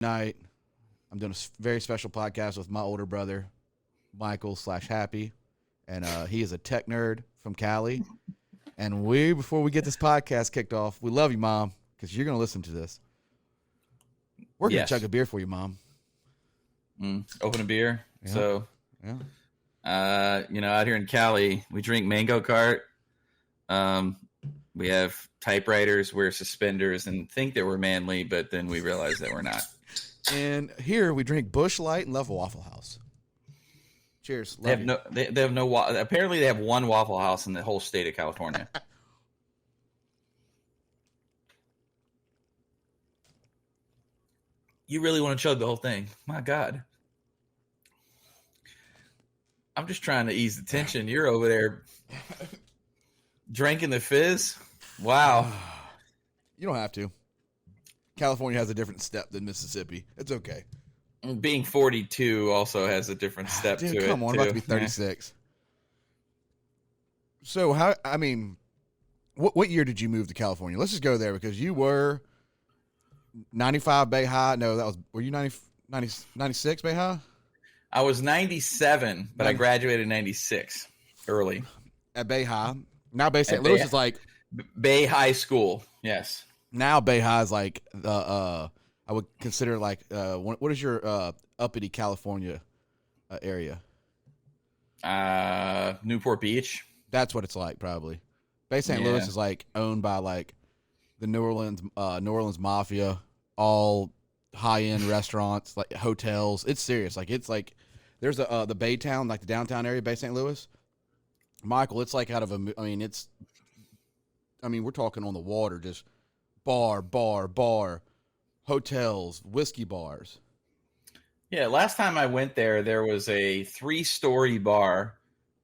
Night. I'm doing a very special podcast with my older brother, Michael / Happy, and he is a tech nerd from Cali. And before we get this podcast kicked off, we love you, Mom, because you're going to listen to this. We're going to chug a beer for you, Mom. Open a beer. Yeah. So, Yeah. out here in Cali, we drink Mango Cart. We have typewriters, wear suspenders, and think that we're manly, but then we realize that we're not. And here we drink Busch Light and love Waffle House. Cheers. They have no. Apparently, they have one Waffle House in the whole state of California. You really want to chug the whole thing? My God. I'm just trying to ease the tension. You're over there drinking the fizz. Wow. You don't have to. California has a different step than Mississippi. It's okay. Being 42 also has a different step to it. Come on, I'm about to be 36. Yeah. So what year did you move to California? Let's just go there because you were 95 Bay High. No, were you 96 Bay High? I was 97, but I graduated in 96 early. At Bay High. Now Bay St. Louis is like Bay High School. Yes. Now Bay High is like I would consider like what is your uppity California area? Newport Beach. That's what it's like probably. Bay St. Louis is like owned by like the New Orleans Mafia, all high end restaurants, like hotels. It's serious. Like it's like there's the Baytown, like the downtown area, Bay St. Louis. Michael, it's like out of we're talking on the water, just bar, hotels, whiskey bars. Yeah, last time I went there was a 3-story bar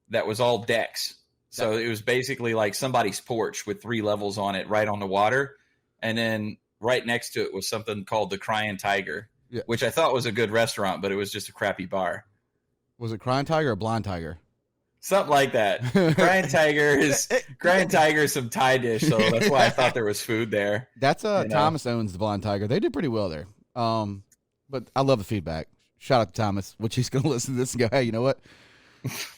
that was all decks. So it was basically like somebody's porch with 3 levels on it right on the water. And then right next to it was something called the Crying Tiger, which I thought was a good restaurant, but it was just a crappy bar. Was it Crying Tiger or Blind Tiger? Something like that. Crying Tiger is some Thai dish, so that's why I thought there was food there. That's Thomas owns the Blind Tiger. They did pretty well there. But I love the feedback. Shout out to Thomas, which he's going to listen to this and go, hey, you know what?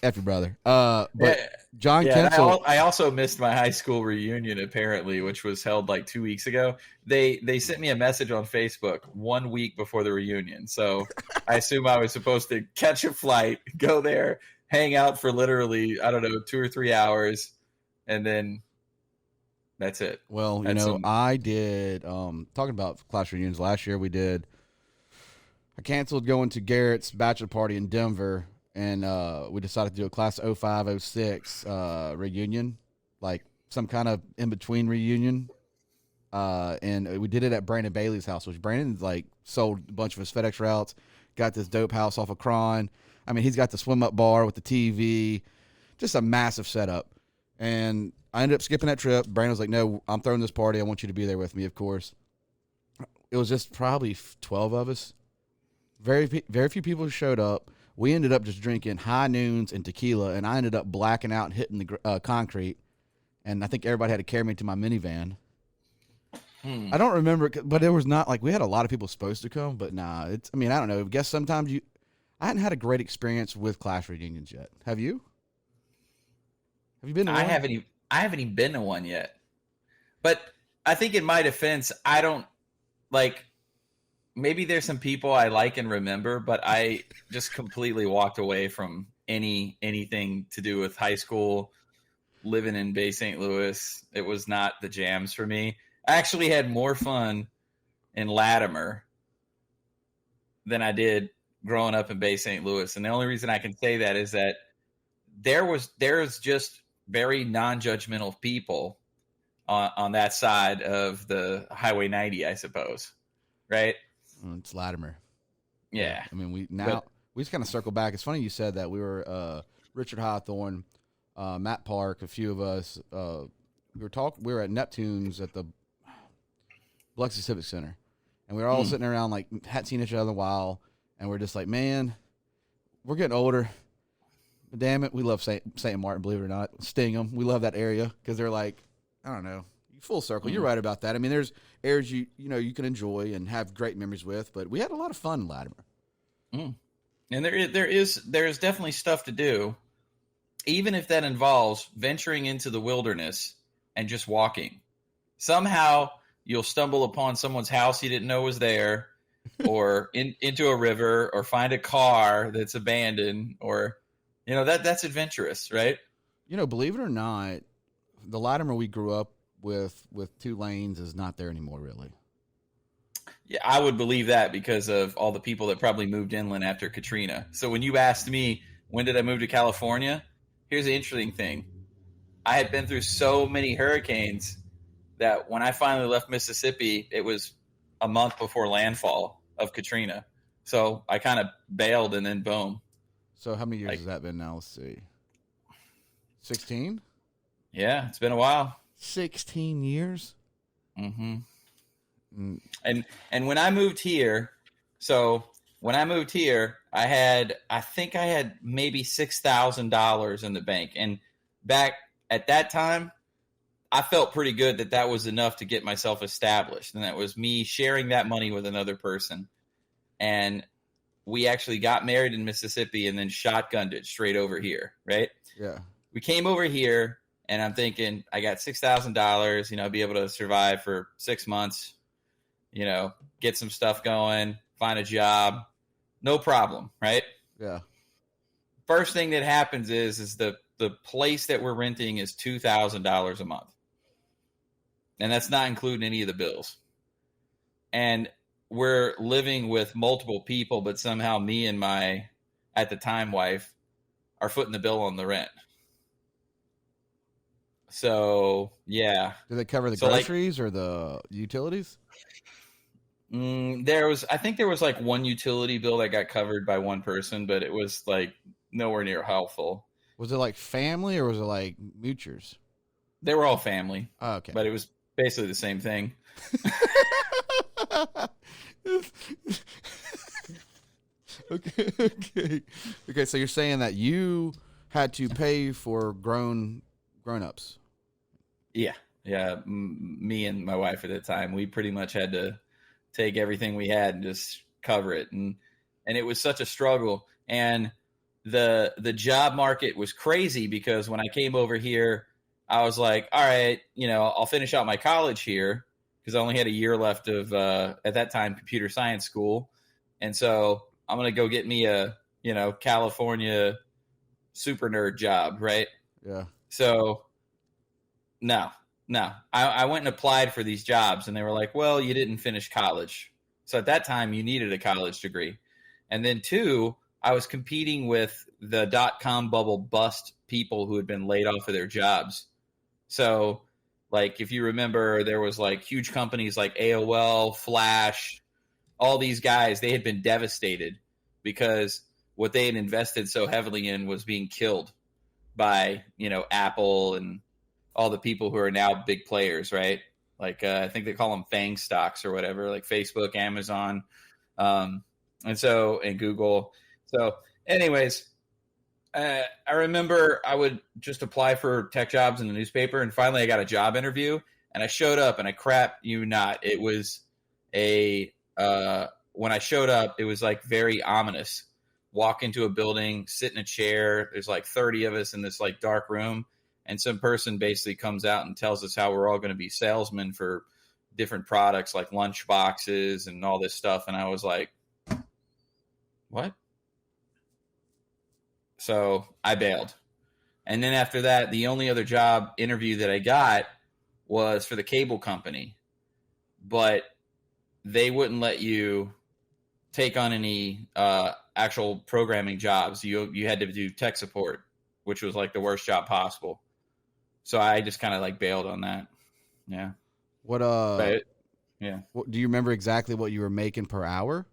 F your brother. John Kensel. I also missed my high school reunion, apparently, which was held like 2 weeks ago. They sent me a message on Facebook 1 week before the reunion. So I assume I was supposed to catch a flight, go there, hang out for literally, 2 or 3 hours, and then that's it. Well, I did, talking about class reunions last year, I canceled going to Garrett's bachelor party in Denver, and we decided to do a class 05, 06 reunion, like some kind of in-between reunion. And we did it at Brandon Bailey's house, which Brandon sold a bunch of his FedEx routes, got this dope house off of Cron. He's got the swim-up bar with the TV, just a massive setup. And I ended up skipping that trip. Brandon was like, no, I'm throwing this party. I want you to be there with me, of course. It was just probably 12 of us. Very few people showed up. We ended up just drinking high noons and tequila, and I ended up blacking out and hitting the concrete. And I think everybody had to carry me to my minivan. I don't remember, but it was not we had a lot of people supposed to come, but nah. I don't know. I guess sometimes I hadn't had a great experience with class reunions yet. Have you? Have you been to one? I haven't even been to one yet. But I think in my defense, I don't maybe there's some people I like and remember, but I just completely walked away from anything to do with high school, living in Bay St. Louis. It was not the jams for me. I actually had more fun in Latimer than I did growing up in Bay St. Louis. And the only reason I can say that is that there's just very non-judgmental people on that side of the Highway 90, I suppose. Right? It's Latimer. Yeah. We just kind of circle back. It's funny you said that. We were Richard Hawthorne, Matt Park, a few of us. We were at Neptune's at the Biloxi Civic Center, and we were all sitting around hadn't seen each other in a while, and we're just like, man, we're getting older. But damn it, we love St. Martin, believe it or not. Stingham, we love that area because they're I don't know. full circle. You're right about that. I mean, there's areas you can enjoy and have great memories with, but we had a lot of fun in Latimer. Mm. And there is definitely stuff to do, even if that involves venturing into the wilderness and just walking. Somehow you'll stumble upon someone's house you didn't know was there, or into a river, or find a car that's abandoned, or that's adventurous, right? Believe it or not, the Latimer we grew up with 2 lanes is not there anymore, really. Yeah, I would believe that because of all the people that probably moved inland after Katrina. So when you asked me, when did I move to California? Here's the interesting thing. I had been through so many hurricanes that when I finally left Mississippi, it was a month before landfall of Katrina. So I kind of bailed, and then boom. So how many years has that been now? Let's see. 16? Yeah, it's been a while. 16 years? Mm-hmm. And when I moved here, I think I had maybe $6,000 in the bank. And back at that time, I felt pretty good that was enough to get myself established. And that was me sharing that money with another person. And we actually got married in Mississippi and then shotgunned it straight over here, right? Yeah. We came over here, and I'm thinking, I got $6,000, I'll be able to survive for 6 months, get some stuff going, find a job, no problem, right? Yeah. First thing that happens is the place that we're renting is $2,000 a month. And that's not including any of the bills. And we're living with multiple people, but somehow me and my, at the time, wife are footing the bill on the rent. So, yeah. Do they cover the groceries or the utilities? I think there was like one utility bill that got covered by one person, but it was like nowhere near helpful. Was it like family or was it like mutuals? They were all family. Oh, okay. But it was basically the same thing. Okay. So you're saying that you had to pay for grown-ups? Yeah. Me and my wife at the time, we pretty much had to take everything we had and just cover it, and it was such a struggle. And the job market was crazy because when I came over here, I was like, all right, I'll finish out my college here because I only had a year left of at that time computer science school, and so I'm gonna go get me a California super nerd job, right? Yeah. So no. I went and applied for these jobs, and they were like, well, you didn't finish college. So at that time, you needed a college degree. And then 2, I was competing with the .com bubble bust people who had been laid off of their jobs. So, like, if you remember, there was, like, huge companies like AOL, Flash, all these guys, they had been devastated because what they had invested so heavily in was being killed by, Apple and all the people who are now big players, right? Like, I think they call them FANG stocks or whatever, like Facebook, Amazon, and Google. So anyways, I remember I would just apply for tech jobs in the newspaper, and finally I got a job interview, and I showed up, and I crap you not, it was when I showed up, it was like very ominous. Walk into a building, sit in a chair, there's like 30 of us in this like dark room, and some person basically comes out and tells us how we're all going to be salesmen for different products like lunch boxes and all this stuff. And I was like, what? So I bailed. And then after that, the only other job interview that I got was for the cable company. But they wouldn't let you take on any actual programming jobs. You had to do tech support, which was like the worst job possible. So I just kind of like bailed on that. Yeah. Yeah. What, do you remember exactly what you were making per hour?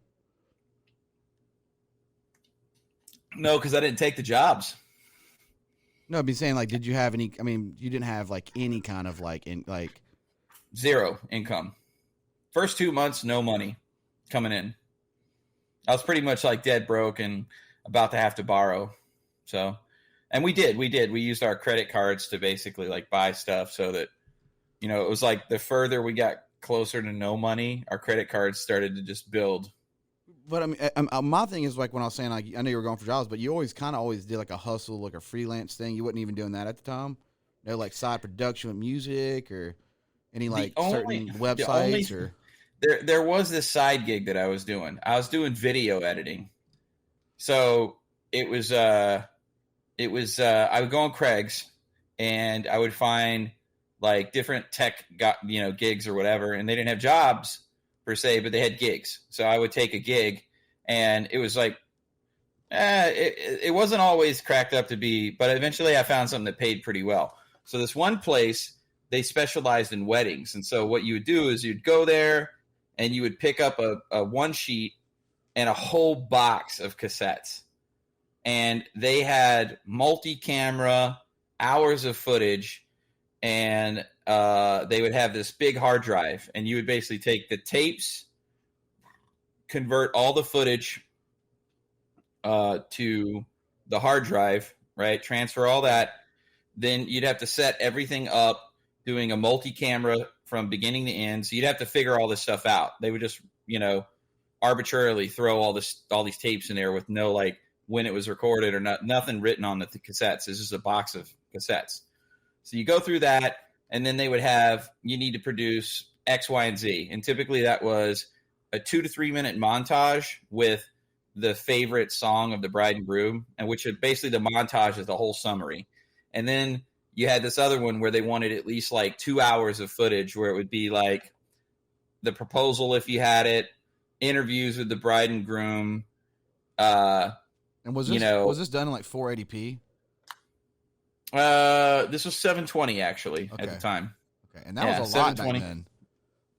No, because I didn't take the jobs. No, I'd be saying like, did you have any? I mean, you didn't have like any kind of like zero income. First 2 months, no money coming in. I was pretty much like dead broke and about to have to borrow. So. And we did. We used our credit cards to basically like buy stuff so that You know, it was like the further we got closer to no money, our credit cards started to just build. But I mean, my thing is like when I was saying, like, I know you were going for jobs, but you always did like a hustle, like a freelance thing. You wasn't even doing that at the time. No, like side production with music or any like certain websites or. There was this side gig that I was doing. I was doing video editing. So it was I would go on Craig's and I would find like different tech gigs or whatever, and they didn't have jobs per se, but they had gigs. So I would take a gig, and it was like it wasn't always cracked up to be, but eventually I found something that paid pretty well. So this one place, they specialized in weddings, and so what you would do is you'd go there and you would pick up a one sheet and a whole box of cassettes. And they had multi-camera, hours of footage, and they would have this big hard drive. And you would basically take the tapes, convert all the footage to the hard drive, right? Transfer all that. Then you'd have to set everything up, doing a multi-camera from beginning to end. So you'd have to figure all this stuff out. They would just, arbitrarily throw all these tapes in there with no like when it was recorded or nothing written on the cassettes. It's just a box of cassettes. So you go through that, and then they would have, you need to produce X, Y, and Z. And typically that was a 2 to 3 minute montage with the favorite song of the bride and groom, and which basically the montage is the whole summary. And then you had this other one where they wanted at least like 2 hours of footage where it would be like the proposal if you had it, interviews with the bride and groom. And was this done in like 480p? This was 720 actually at the time. Okay, and that was a lot back then.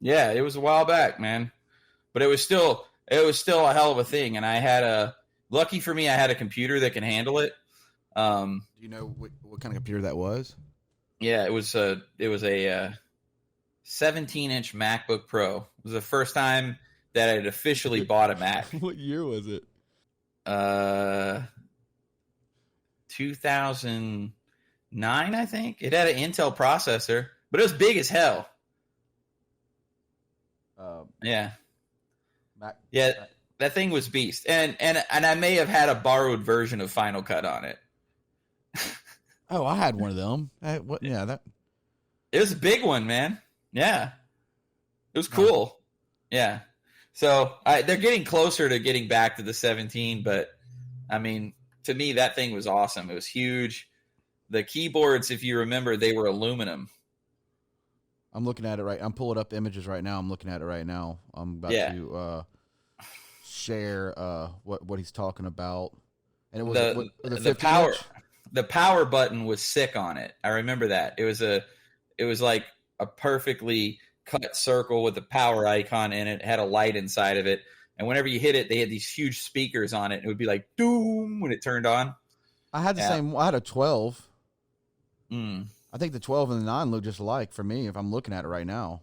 Yeah, it was a while back, man. But it was still a hell of a thing. And I had lucky for me, I had a computer that can handle it. Do you know what kind of computer that was? Yeah, it was a 17-inch MacBook Pro. It was the first time that I had officially bought a Mac. What year was it? 2009, I think. It had an Intel processor, but it was big as hell. Yeah. Mac. Yeah, that thing was beast. And I may have had a borrowed version of Final Cut on it. Oh, I had one of them. It was a big one, man. Yeah. It was cool. Yeah. So they're getting closer to getting back to the 17, but I mean, to me, that thing was awesome. It was huge. The keyboards, if you remember, they were aluminum. I'm looking at it right. I'm pulling up images right now. I'm looking at it right now. I'm about to share what he's talking about. And it was the power. The power button was sick on it. I remember that. It was like a perfectly cut circle with the power icon in it. It had a light inside of it. And whenever you hit it, they had these huge speakers on it. It would be like doom when it turned on. I had the same. I had a 12. I think the 12 and the 9 look just alike for me if I'm looking at it right now.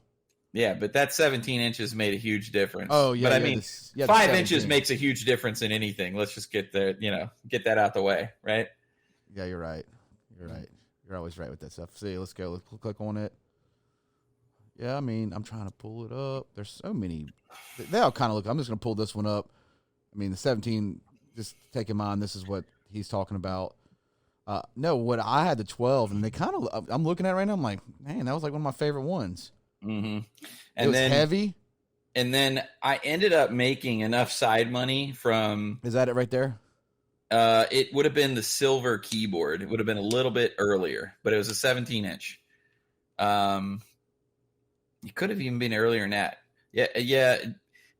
Yeah, but that 17 inches made a huge difference. Oh, yeah. But I mean, 5 inches makes a huge difference in anything. Let's just get that out the way, right? Yeah, you're right. You're always right with that stuff. See, let's go. Let's click on it. Yeah, I mean, I'm trying to pull it up. There's so many. They all kind of look. I'm just going to pull this one up. I mean, the 17, just take in mind, this is what he's talking about. No, what I had the 12, and they kind of, I'm looking at it right now. I'm like, man, that was like one of my favorite ones. Mm-hmm. And it was heavy. And then I ended up making enough side money from. Is that it right there? It would have been the silver keyboard. It would have been a little bit earlier, but it was a 17-inch. It could have even been earlier than that. Yeah.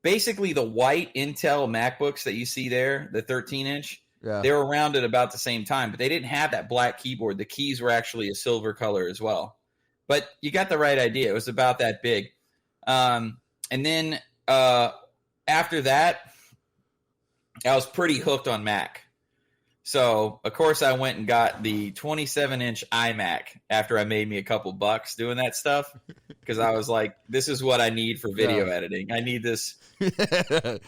Basically, the white Intel MacBooks that you see there, the 13-inch, they were around at about the same time, but they didn't have that black keyboard. The keys were actually a silver color as well. But you got the right idea. It was about that big. And then after that, I was pretty hooked on Mac. So, of course, I went and got the 27-inch iMac after I made me a couple bucks doing that stuff because I was like, this is what I need for video editing. I need this. And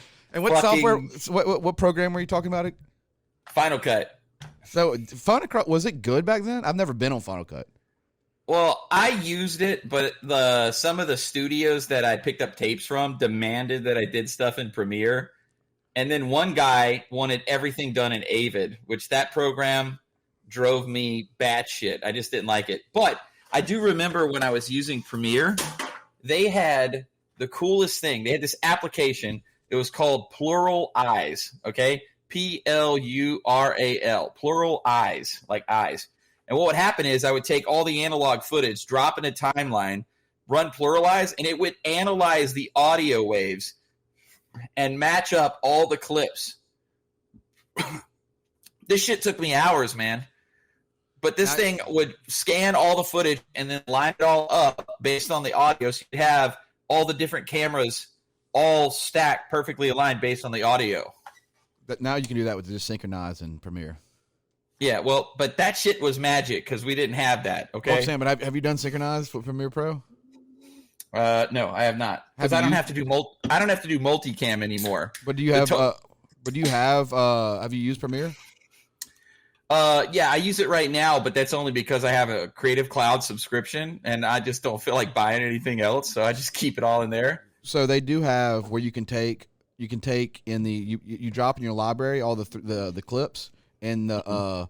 what software, what program were you talking about? Final Cut. So, Final Cut, was it good back then? I've never been on Final Cut. Well, I used it, but some of the studios that I picked up tapes from demanded that I did stuff in Premiere. And then one guy wanted everything done in Avid, which that program drove me batshit. I just didn't like it. But I do remember when I was using Premiere, they had the coolest thing. They had this application. It was called Plural Eyes, okay? Plural, Plural Eyes, like eyes. And what would happen is I would take all the analog footage, drop in a timeline, run Pluralize, and it would analyze the audio waves and match up all the clips. This shit took me hours, man. But this thing would scan all the footage and then line it all up based on the audio. So you'd have all the different cameras all stacked perfectly aligned based on the audio. But now you can do that with just Synchronize and Premiere. Yeah, well, but that shit was magic because we didn't have that. Okay, well, I'm saying, but have you done Synchronize for Premiere Pro? No, I have not because I don't have to do multicam anymore. But do you have? Have you used Premiere? Yeah, I use it right now, but that's only because I have a Creative Cloud subscription, and I just don't feel like buying anything else, so I just keep it all in there. So they do have where you can take in the you drop in your library all the clips and the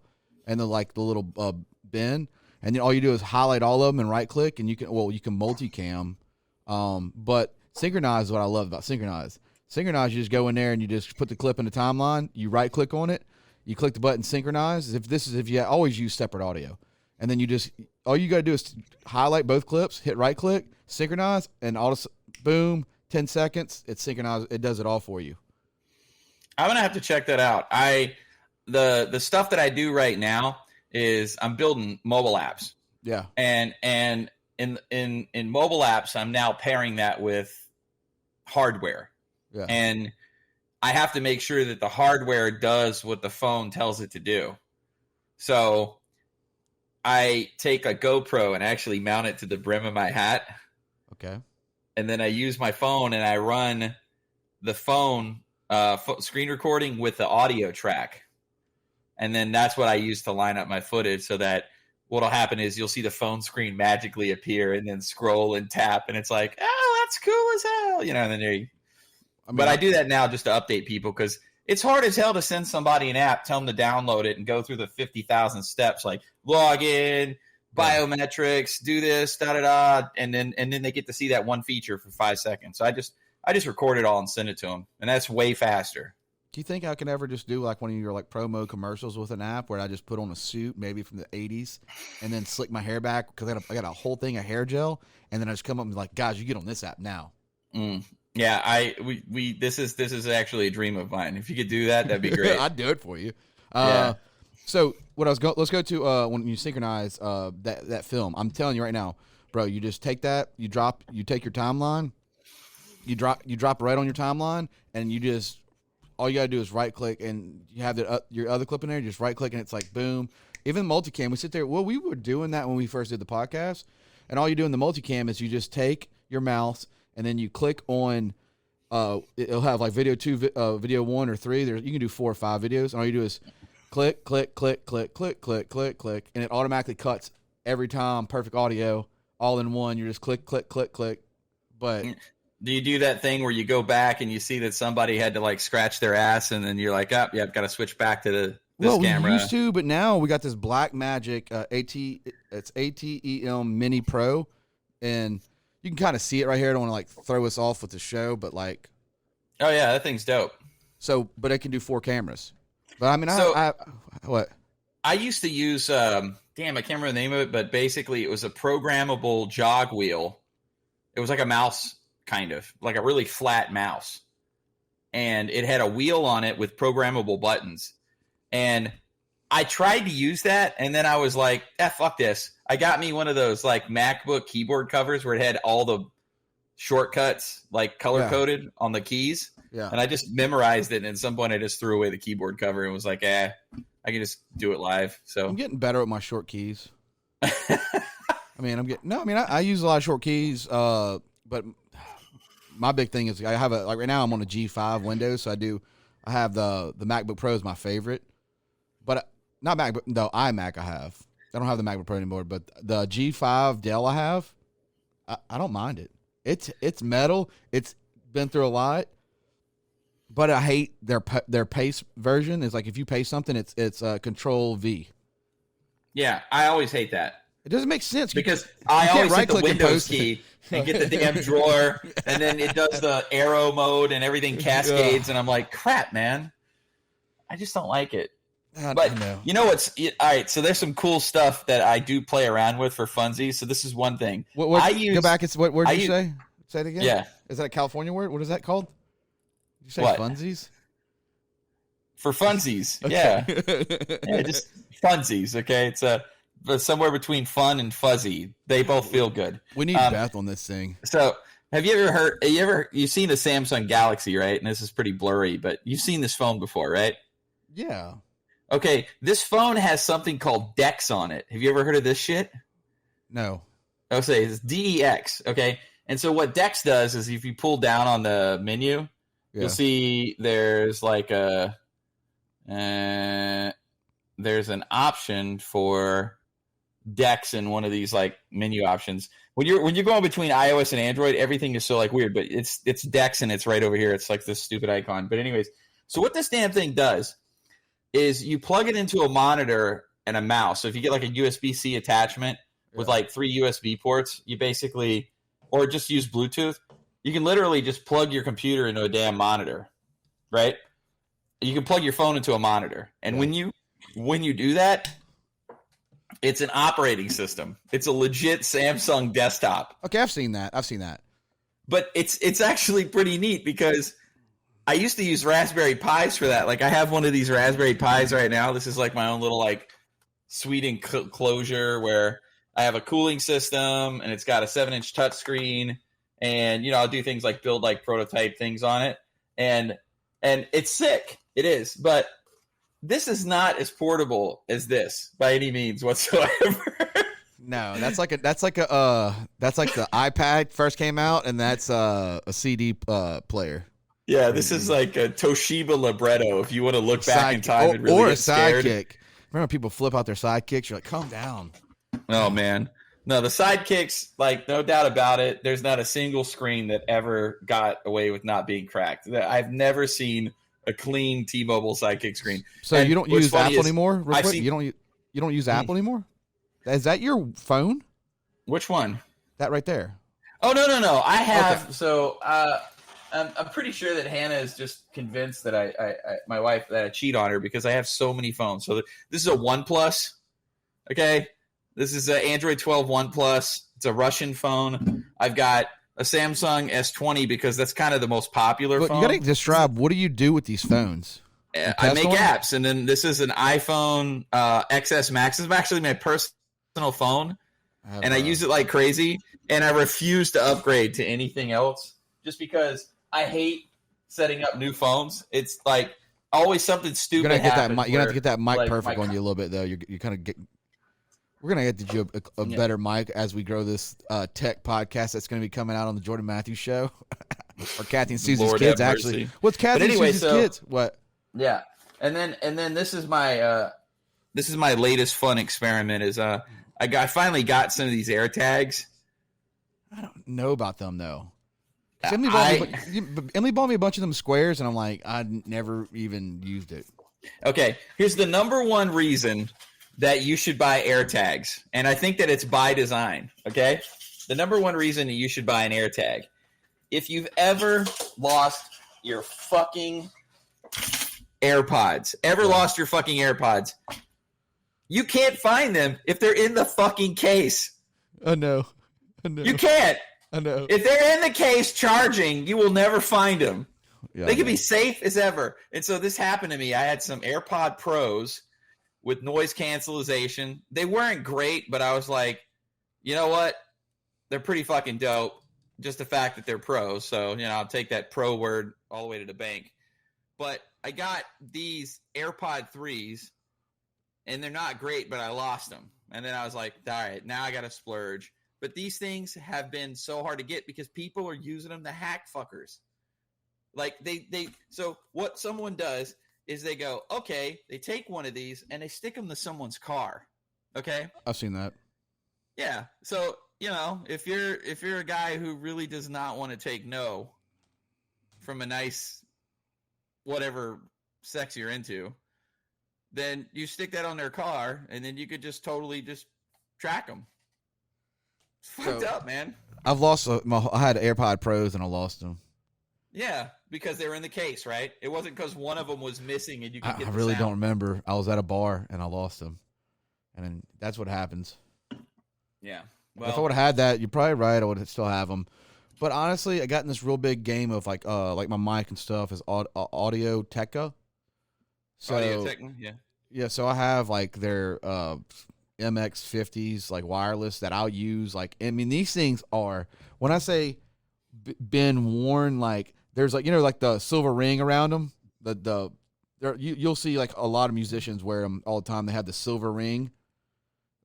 like the little bin, and then all you do is highlight all of them and right click, and you can multicam. But Synchronize is what I love about Synchronize. Synchronize, you just go in there and you just put the clip in the timeline, you right click on it, you click the button Synchronize. If you always use separate audio, and then all you got to do is highlight both clips, hit right click, Synchronize, and boom, 10 seconds, it's synchronized. It does it all for you. I'm gonna have to check that out. The stuff that I do right now is I'm building mobile apps. Yeah. And in mobile apps, I'm now pairing that with hardware. Yeah. And I have to make sure that the hardware does what the phone tells it to do. So I take a GoPro and actually mount it to the brim of my hat. Okay. And then I use my phone and I run the phone screen recording with the audio track. And then that's what I use to line up my footage so that what'll happen is you'll see the phone screen magically appear and then scroll and tap. And it's like, oh, that's cool as hell. And then but I do that now just to update people because it's hard as hell to send somebody an app, tell them to download it and go through the 50,000 steps, like log in, biometrics, do this, da-da-da. And then they get to see that one feature for 5 seconds. So I just record it all and send it to them. And that's way faster. Do you think I can ever just do like one of your like promo commercials with an app where I just put on a suit, maybe from the 80s, and then slick my hair back because I got a whole thing of hair gel, and then I just come up and be like, guys, you get on this app now. Yeah, this is actually a dream of mine. If you could do that, that'd be great. I'd do it for you. Yeah. So let's go to when you synchronize that film. I'm telling you right now, bro. You just take that, you take your timeline, you drop right on your timeline, and all you gotta do is right click, and you have your other clip in there. You just right click, and it's like boom. Even multicam, we sit there. Well, we were doing that when we first did the podcast, and all you do in the multicam is you just take your mouse and then you click on. It'll have like video 2, video 1 or 3. You can do 4 or 5 videos, and all you do is click, click, click, click, click, click, click, click, and it automatically cuts every time. Perfect audio, all in one. You just click, click, click, click. But do you do that thing where you go back and you see that somebody had to like scratch their ass, and then you're like, oh, yeah, I've got to switch back to this camera? We used to, but now we got this Black Magic it's ATEM Mini Pro, and you can kind of see it right here. I don't want to like throw us off with the show, but like, oh yeah, that thing's dope. So, but it can do 4 cameras. But I mean, what? I used to use, I can't remember the name of it, but basically it was a programmable jog wheel. It was like a mouse, kind of like a really flat mouse, and it had a wheel on it with programmable buttons. And I tried to use that, and then I was like, fuck this. I got me one of those like MacBook keyboard covers where it had all the shortcuts like color coded on the keys. Yeah. And I just memorized it, and at some point I just threw away the keyboard cover and was like, I can just do it live. So I'm getting better at my short keys. I use a lot of short keys, but my big thing is I have right now I'm on a G5 Windows, so I have the MacBook Pro is my favorite, but not MacBook, no, iMac I have. I don't have the MacBook Pro anymore, but the G5 Dell I have, I don't mind it. It's metal. It's been through a lot, but I hate their paste version. It's like if you paste something, it's Control V. Yeah, I always hate that. It doesn't make sense because I always hit the Windows key and get the damn drawer, and then it does the arrow mode and everything cascades, and I'm like, crap, man. I just don't like it. But you know what's all right? So there's some cool stuff that I do play around with for funsies. So this is one thing. Go back. It's what word did you say? Say it again. Yeah. Is that a California word? What is that called? Did you say what? Funsies? For funsies, okay. yeah, just funsies. Okay, it's somewhere between fun and fuzzy. They both feel good. We need Beth on this thing. So have you ever you've seen the Samsung Galaxy, right? And this is pretty blurry, but you've seen this phone before, right? Yeah. Okay, this phone has something called DeX on it. Have you ever heard of this shit? No. I'll say it's DEX. Okay, and so what DeX does is if you pull down on the menu, you'll see there's like there's an option for DeX in one of these like menu options. When you're going between iOS and Android, everything is so like weird, but it's DeX and it's right over here. It's like this stupid icon. But anyways, so what this damn thing does is you plug it into a monitor and a mouse. So if you get like a USB-C attachment with like 3 USB ports, you basically, or just use Bluetooth, you can literally just plug your computer into a damn monitor, right? You can plug your phone into a monitor. And when you do that, it's an operating system. It's a legit Samsung desktop. Okay, I've seen that. But it's actually pretty neat because I used to use Raspberry Pis for that. Like I have one of these Raspberry Pis right now. This is like my own little like suite enclosure where I have a cooling system and it's got a 7-inch touchscreen, and I'll do things like build like prototype things on it, and it's sick. It is, but this is not as portable as this by any means whatsoever. No, that's like the iPad first came out, and that's a CD player. Yeah, this is like a Toshiba Libretto. If you want to look back in time and really get scared. Sidekick. Remember people flip out their sidekicks? You're like, calm down. Oh man, no, the sidekicks, like no doubt about it. There's not a single screen that ever got away with not being cracked. I've never seen a clean T-Mobile sidekick screen. So you don't use Apple anymore? You don't use Apple anymore? Is that your phone? Which one? That right there. Oh no. I have. Okay. So I'm pretty sure that Hannah is just convinced that I my wife, that I cheat on her because I have so many phones. So this is a OnePlus. Okay, this is an Android 12 OnePlus. It's a Russian phone. I've got a Samsung S20 because that's kind of the most popular phone. You got to describe, what do you do with these phones? I make apps, and then this is an iPhone XS Max. This is actually my personal phone, and I use it like crazy, and I refuse to upgrade to anything else just because I hate setting up new phones. It's like always something stupid happens. You're gonna have to get that mic perfect on you a little bit, though. You kind of get. We're gonna get you a better mic as we grow this tech podcast that's gonna be coming out on the Jordan Matthews show, or Kathy and Susie's kids. Actually, what's Kathy and Susie's kids? What? Yeah, and then this is my latest fun experiment. Is I finally got some of these AirTags. I don't know about them though. Emily bought me a bunch of them squares, and I'm like, I never even used it. Okay, here's the number one reason that you should buy AirTags, and I think that it's by design. Okay, the number one reason that you should buy an AirTag: if you've ever lost your fucking AirPods, you can't find them if they're in the fucking case. I know. You can't. I know. If they're in the case charging, you will never find them. Yeah, they can be safe as ever. And so this happened to me. I had some AirPod Pros with noise cancellation. They weren't great, but I was like, you know what? They're pretty fucking dope. Just the fact that they're pros. So, I'll take that pro word all the way to the bank. But I got these AirPod 3s, and they're not great, but I lost them. And then I was like, all right, now I got to splurge. But these things have been so hard to get because people are using them to hack fuckers. Like so what someone does is they go, okay, they take one of these and they stick them to someone's car. Okay. I've seen that. Yeah. So, if you're a guy who really does not want to take no from a nice whatever sex you're into, then you stick that on their car, and then you could just totally just track them. It's fucked So up, man. I've lost. I had AirPod Pros and I lost them. Yeah, because they were in the case, right? It wasn't because one of them was missing and you could get I the really sound. don't remember. I was at a bar and I lost them, and then that's what happens. Yeah. If I Well, would have had that, you're probably right. I would still have them. But honestly, I got in this real big game of like my mic and stuff is Audio Technica. So Audio Technica, yeah. yeah, so I have like their MX50s like wireless that I'll use. Like, I mean, these things are, when I say been worn, like there's like, like the silver ring around them. You'll see like a lot of musicians wear them all the time. They have the silver ring,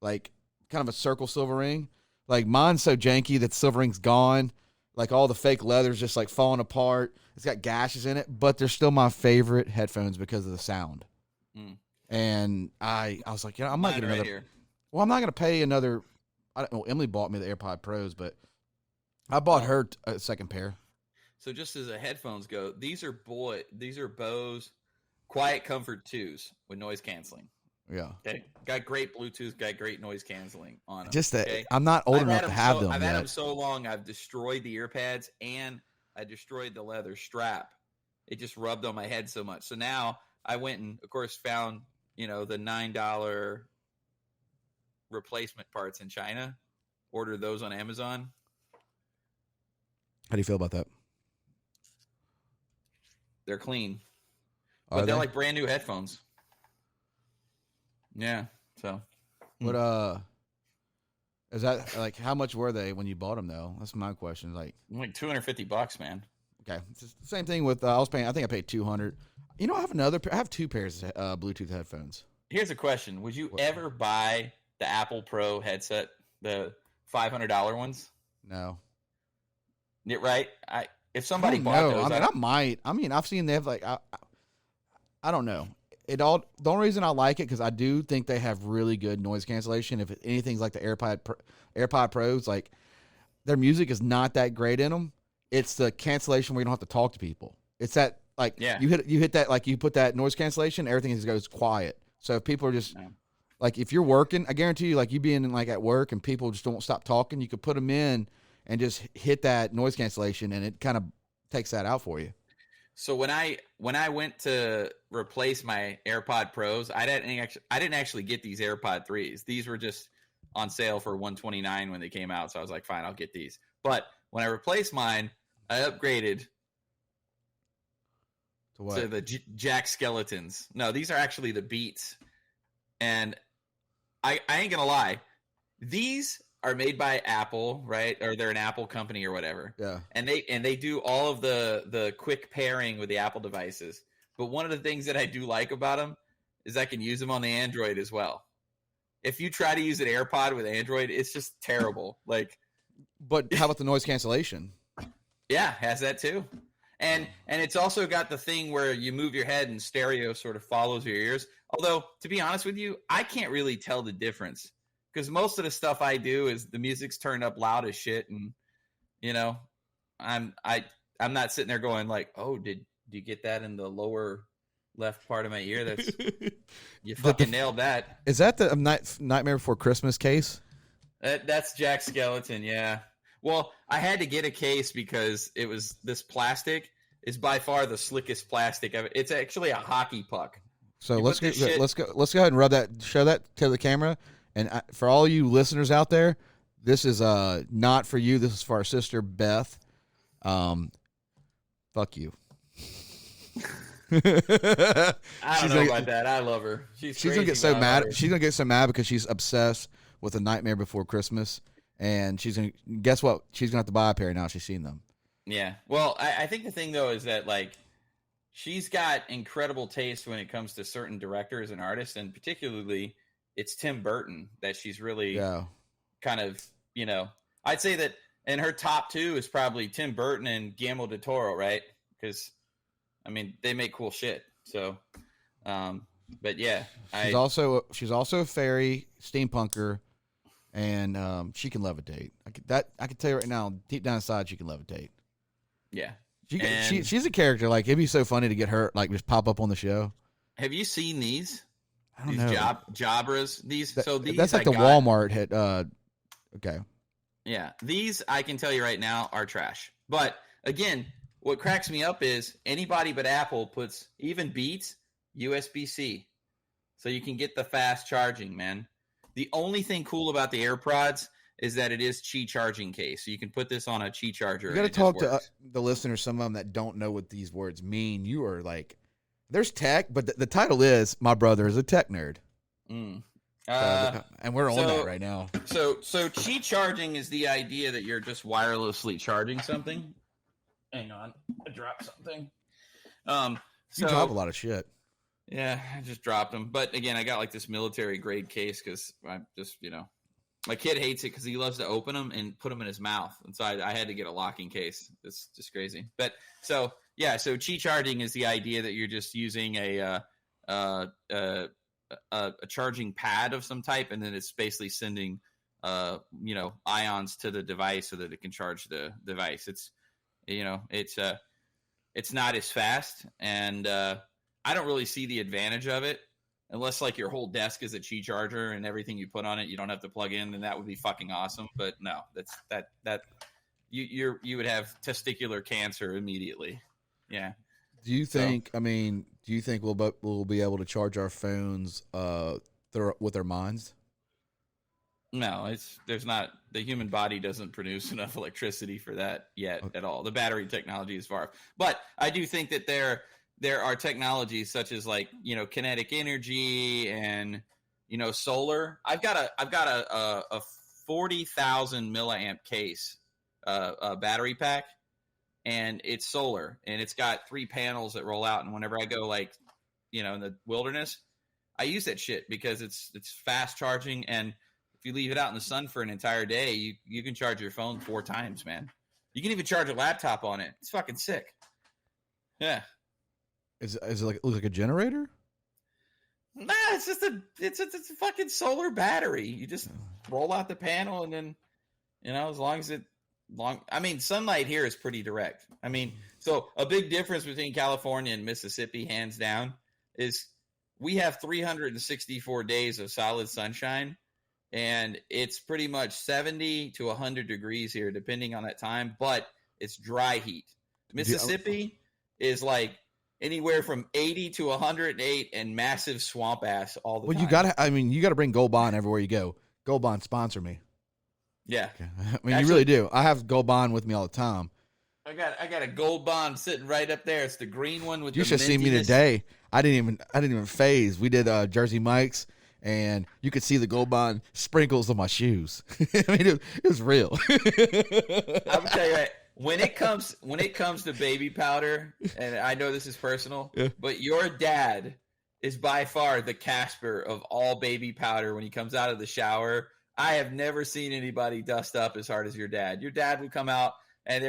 like kind of a circle silver ring. Like mine's so janky that the silver ring's gone. Like all the fake leather's just like falling apart. It's got gashes in it, but they're still my favorite headphones because of the sound. Mm. And I was like, I might get Mine another. here. Well, I'm not gonna pay another. I don't know. Emily bought me the AirPod Pros, but I bought her a second pair. So just as the headphones go, these are Bose Quiet Comfort 2s with noise canceling. Yeah. Okay. Got great Bluetooth, got great noise canceling on them. Just that okay? I'm not old enough to have them I've yet. had them so long, I've destroyed the ear pads and I destroyed the leather strap. It just rubbed on my head so much. So now I went and, of course, found, the $9 replacement parts in China, ordered those on Amazon. How do you feel about that? They're clean. But they're like brand new headphones. Yeah. So what is that like? How much were they when you bought them though? That's my question. Like $250, man. Okay, it's the same thing with I was paying. I think I paid $200. I have two pairs of Bluetooth headphones. Here's a question: would you ever buy the Apple Pro headset, the $500 ones? No. Yeah, right. If somebody bought those, I might. I mean, I've seen they have like I don't know. The only reason I like it because I do think they have really good noise cancellation. If anything's like the AirPod Pros, like their music is not that great in them. It's the cancellation where you don't have to talk to people. It's that like you hit that, like you put that noise cancellation, everything just goes quiet. So if people are just like, if you're working, I guarantee you, like you being like at work and people just don't stop talking, you could put them in and just hit that noise cancellation, and it kind of takes that out for you. So when I went to replace my AirPod Pros, I didn't actually get these AirPod 3s. These were just on sale for $129 when they came out. So I was like, fine, I'll get these. But when I replaced mine, I upgraded to the Jack Skeletons. No, these are actually the Beats. And I ain't gonna lie, these are made by Apple, right? Or they're an Apple company or whatever. Yeah. And they do all of the quick pairing with the Apple devices. But one of the things that I do like about them is I can use them on the Android as well. If you try to use an AirPod with Android, it's just terrible. But how about the noise cancellation? Yeah, has that too. And it's also got the thing where you move your head and stereo sort of follows your ears. Although, to be honest with you, I can't really tell the difference. Because most of the stuff I do is the music's turned up loud as shit, and I'm not sitting there going like, "Oh, did you get that in the lower left part of my ear?" That's you fucking nailed that. Is that the Nightmare Before Christmas case? That's Jack Skeleton, yeah. Well, I had to get a case because it was this plastic is by far the slickest plastic ever. It's actually a hockey puck. So let's go ahead and show that to the camera. And for all you listeners out there, this is not for you. This is for our sister Beth. Fuck you. I don't know about that. I love her. She's gonna get so mad. She's gonna get so mad because she's obsessed with A Nightmare Before Christmas, and she's gonna guess what? She's gonna have to buy a pair now. She's seen them. Yeah. Well, I think the thing though is that like she's got incredible taste when it comes to certain directors and artists, and particularly it's Tim Burton that she's really kind of, I'd say that in her top two is probably Tim Burton and Guillermo del Toro, right? Because, I mean, they make cool shit. So, But yeah, she's also a fairy steampunker, and she can levitate. I can tell you right now, deep down inside, she can levitate. Yeah. She's a character. Like, it'd be so funny to get her like just pop up on the show. Have you seen these? I don't know. Jabras. These that's like the Walmart hit. Okay. Yeah, these I can tell you right now are trash. But again, what cracks me up is anybody but Apple puts even Beats USB-C, so you can get the fast charging. Man, the only thing cool about the AirPods is that it is Qi charging case, so you can put this on a Qi charger. You got to talk to the listeners, some of them that don't know what these words mean. You are like, there's tech, but the title is "My Brother is a Tech Nerd." And we're on that right now. So Qi charging is the idea that you're just wirelessly charging something. Hang on, I dropped something. You drop a lot of shit. Yeah, I just dropped them. But again, I got like this military grade case because I just, my kid hates it because he loves to open them and put them in his mouth. And so I had to get a locking case. It's just crazy. But so Qi charging is the idea that you're just using a charging pad of some type, and then it's basically sending ions to the device so that it can charge the device. It's not as fast, and I don't really see the advantage of it unless like your whole desk is a Qi charger and everything you put on it you don't have to plug in, then that would be fucking awesome. But no, you would have testicular cancer immediately. Yeah. Do you think we'll be able to charge our phones with our minds? No, there's not. The human body doesn't produce enough electricity for that yet at all. The battery technology is far, but I do think that there are technologies such as like kinetic energy and solar. I've got a 40,000 milliamp case, battery pack, and it's solar, and it's got 3 panels that roll out. And whenever I go in the wilderness, I use that shit because it's fast charging, and if you leave it out in the sun for an entire day, you can charge your phone 4 times, man. You can even charge a laptop on it. It's fucking sick. Yeah. Is it look like a generator? Nah, it's just it's a fucking solar battery. You just roll out the panel, and then as long as sunlight here is pretty direct. So a big difference between California and Mississippi, hands down, is we have 364 days of solid sunshine, and it's pretty much 70 to 100 degrees here, depending on that time, but it's dry heat. Mississippi is like anywhere from 80 to 108 and massive swamp ass all the time. You gotta bring Gold Bond everywhere you go. Gold Bond, sponsor me. Yeah. Okay. You really do. I have Gold Bond with me all the time. I got a Gold Bond sitting right up there. It's the green one with you should see me today. I didn't even phase. We did Jersey Mike's, and you could see the Gold Bond sprinkles on my shoes. It was real. I'm tell you what, when it comes to baby powder, and I know this is personal, but your dad is by far the Casper of all baby powder. When he comes out of the shower, I have never seen anybody dust up as hard as your dad. Your dad would come out, and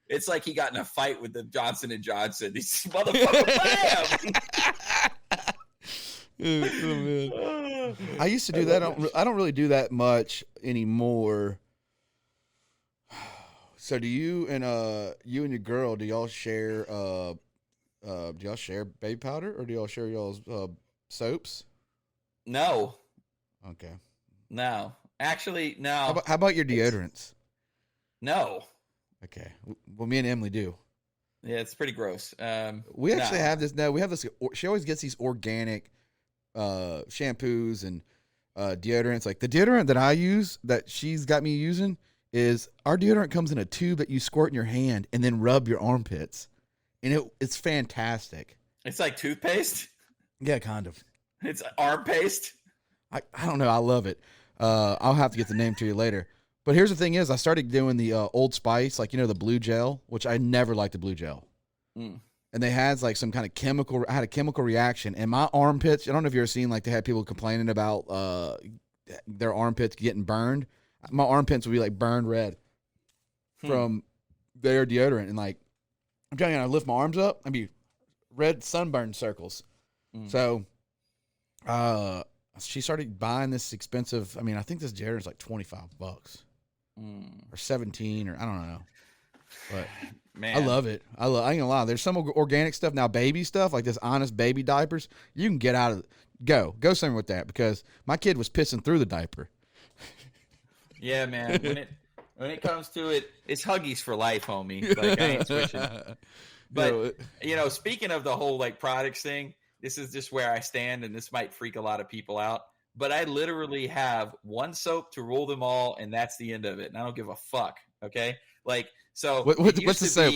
it's like he got in a fight with the Johnson & Johnson. These motherfuckers, man. I used to do that. I don't really do that much anymore. So do you and your girl, do y'all share baby powder, or do y'all share y'all's soaps? No. Okay. No. Actually, no. How about your deodorants? No. Okay. Well, me and Emily do. Yeah, it's pretty gross. We actually have this. No, we have this. She always gets these organic shampoos and deodorants. Like the deodorant that I use, that she's got me using, is our deodorant comes in a tube that you squirt in your hand and then rub your armpits, and it's fantastic. It's like toothpaste. Yeah, kind of. It's arm paste. I don't know. I love it. I'll have to get the name to you later. But here's the thing: is I started doing the Old Spice, the blue gel, which I never liked the blue gel. And they had like some kind of chemical. I had a chemical reaction, and my armpits. I don't know if you've ever seen they had people complaining about their armpits getting burned. My armpits would be like burned red from their deodorant, and I'm telling you, I lift my arms up, I'd be red sunburn circles. So Uh, she started buying this expensive. I mean, I think this Jarden's like $25 or 17, or I don't know. But Man, I love it. I ain't gonna lie. There's some organic stuff now, baby stuff like this Honest Baby diapers. You can get out of go somewhere with that because my kid was pissing through the diaper. yeah, man. When it comes to it, it's Huggies for life, homie. Like I ain't switching. But speaking of the whole like products thing, this is just where I stand, and this might freak a lot of people out. But I literally have one soap to rule them all, and that's the end of it. And I don't give a fuck. Okay, like so. What's the soap?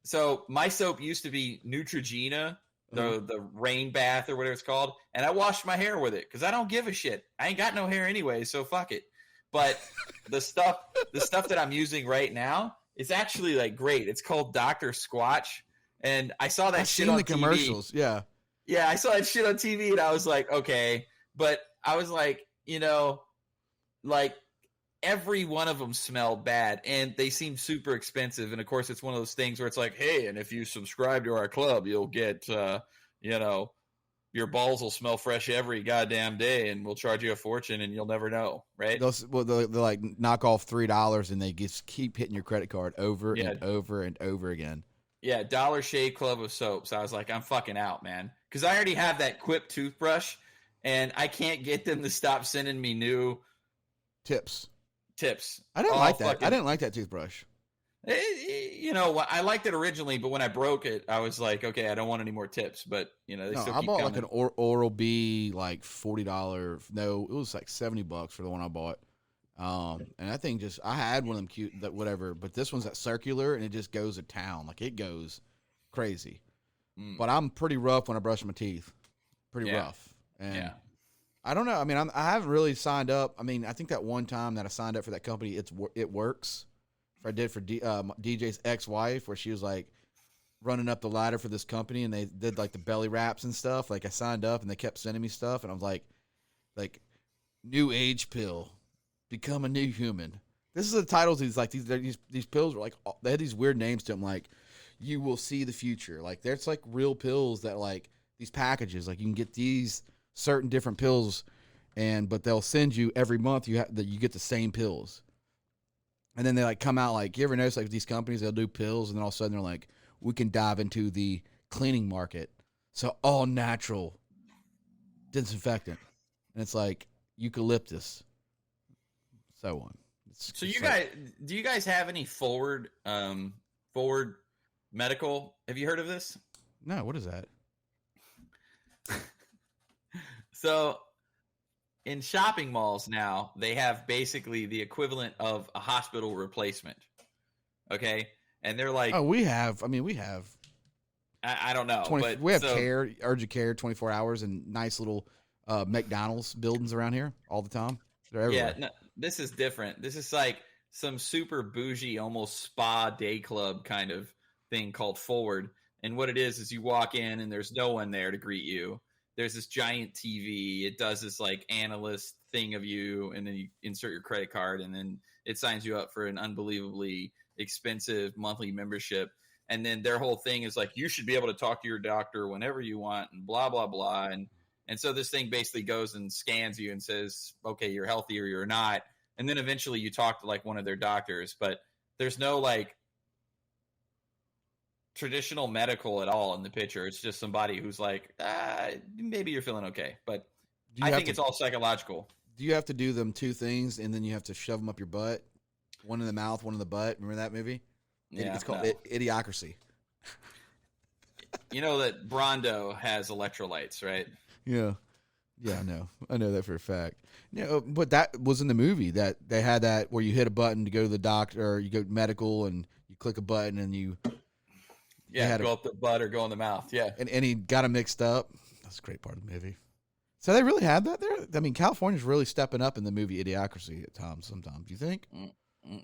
So my soap used to be Neutrogena, the rain bath or whatever it's called, and I washed my hair with it because I don't give a shit. I ain't got no hair anyway, so fuck it. But the stuff that I'm using right now, it's actually like great. It's called Dr. Squatch, and I saw that shit on the TV. commercials. Yeah, I saw that shit on TV, and I was like, okay, but I was like, like every one of them smelled bad, and they seemed super expensive. And of course, it's one of those things where it's like, hey, and if you subscribe to our club, you'll get, your balls will smell fresh every goddamn day, and we'll charge you a fortune, and you'll never know, right? They'll like knock off $3, and they just keep hitting your credit card over and over and over again. Yeah, Dollar Shave Club of soaps. I was like, I'm fucking out, man, because I already have that Quip toothbrush, and I can't get them to stop sending me new tips. I didn't like that. I didn't like that toothbrush. I liked it originally, but when I broke it, I was like, okay, I don't want any more tips. But they still keep I bought coming. like an Oral B, like $40. No, it was like $70 for the one I bought. And I think I had one of them cute that whatever, but this one's that circular and it just goes to town. Like it goes crazy. But I'm pretty rough when I brush my teeth. Pretty rough. And I don't know. I mean, I haven't really signed up. I mean, I think that one time that I signed up for that company, it works. I did for DJ's ex-wife, where she was like running up the ladder for this company, and they did like the belly wraps and stuff. Like I signed up, and they kept sending me stuff, and I was like new age pill, become a new human. This is the titles. These pills were like they had these weird names to them, like you will see the future. Like there's like real pills that like these packages, like you can get these certain different pills, but they'll send you every month. You get the same pills. And then they like come out like, you ever notice like these companies, they'll do pills and then all of a sudden they're like, we can dive into the cleaning market. So all natural disinfectant. And it's like eucalyptus. So on. So do you guys have any forward medical? Have you heard of this? No, what is that? So in shopping malls now, they have basically the equivalent of a hospital replacement. Okay? And they're like... Oh, we have. I don't know. We have urgent care 24 hours and nice little McDonald's buildings around here all the time. They're everywhere. Yeah, no, this is different. This is like some super bougie, almost spa day club kind of thing called Forward. And what it is you walk in and there's no one there to greet you. There's this giant TV. It does this like analyst thing of you, and then you insert your credit card, and then it signs you up for an unbelievably expensive monthly membership. And then their whole thing is like, you should be able to talk to your doctor whenever you want, and blah, blah, blah. And so this thing basically goes and scans you and says, okay, you're healthy or you're not. And then eventually you talk to like one of their doctors, but there's no like traditional medical at all in the picture. It's just somebody who's like, maybe you're feeling okay, but I think it's all psychological. Do you have to do them two things and then you have to shove them up your butt? One in the mouth, one in the butt. Remember that movie? Yeah, it's called Idiocracy. You know that Brondo has electrolytes, right? Yeah, I know that for a fact. But that was in the movie that they had that where you hit a button to go to the doctor, or you go medical and you click a button and you go up the butt or go in the mouth. Yeah, and he got them mixed up. That's a great part of the movie. So they really had that there. I mean, California's really stepping up in the movie Idiocracy at times. Sometimes, do you think?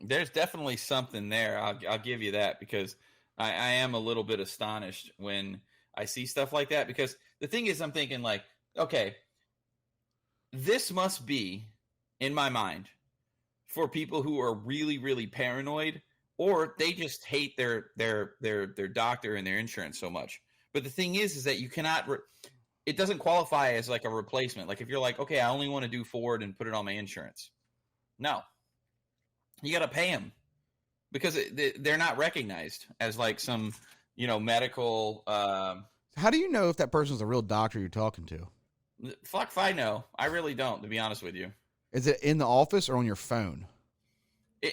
There's definitely something there. I'll give you that, because I am a little bit astonished when I see stuff like that, because the thing is, I'm thinking like, okay, this must be, in my mind, for people who are really, really paranoid, or they just hate their doctor and their insurance so much. But the thing is that you cannot, it doesn't qualify as like a replacement. Like if you're like, okay, I only want to do Ford and put it on my insurance. No, you got to pay them because they're not recognized as like some, medical. How do you know if that person's a real doctor you're talking to? Fuck if I know. I really don't, to be honest with you. Is it in the office or on your phone?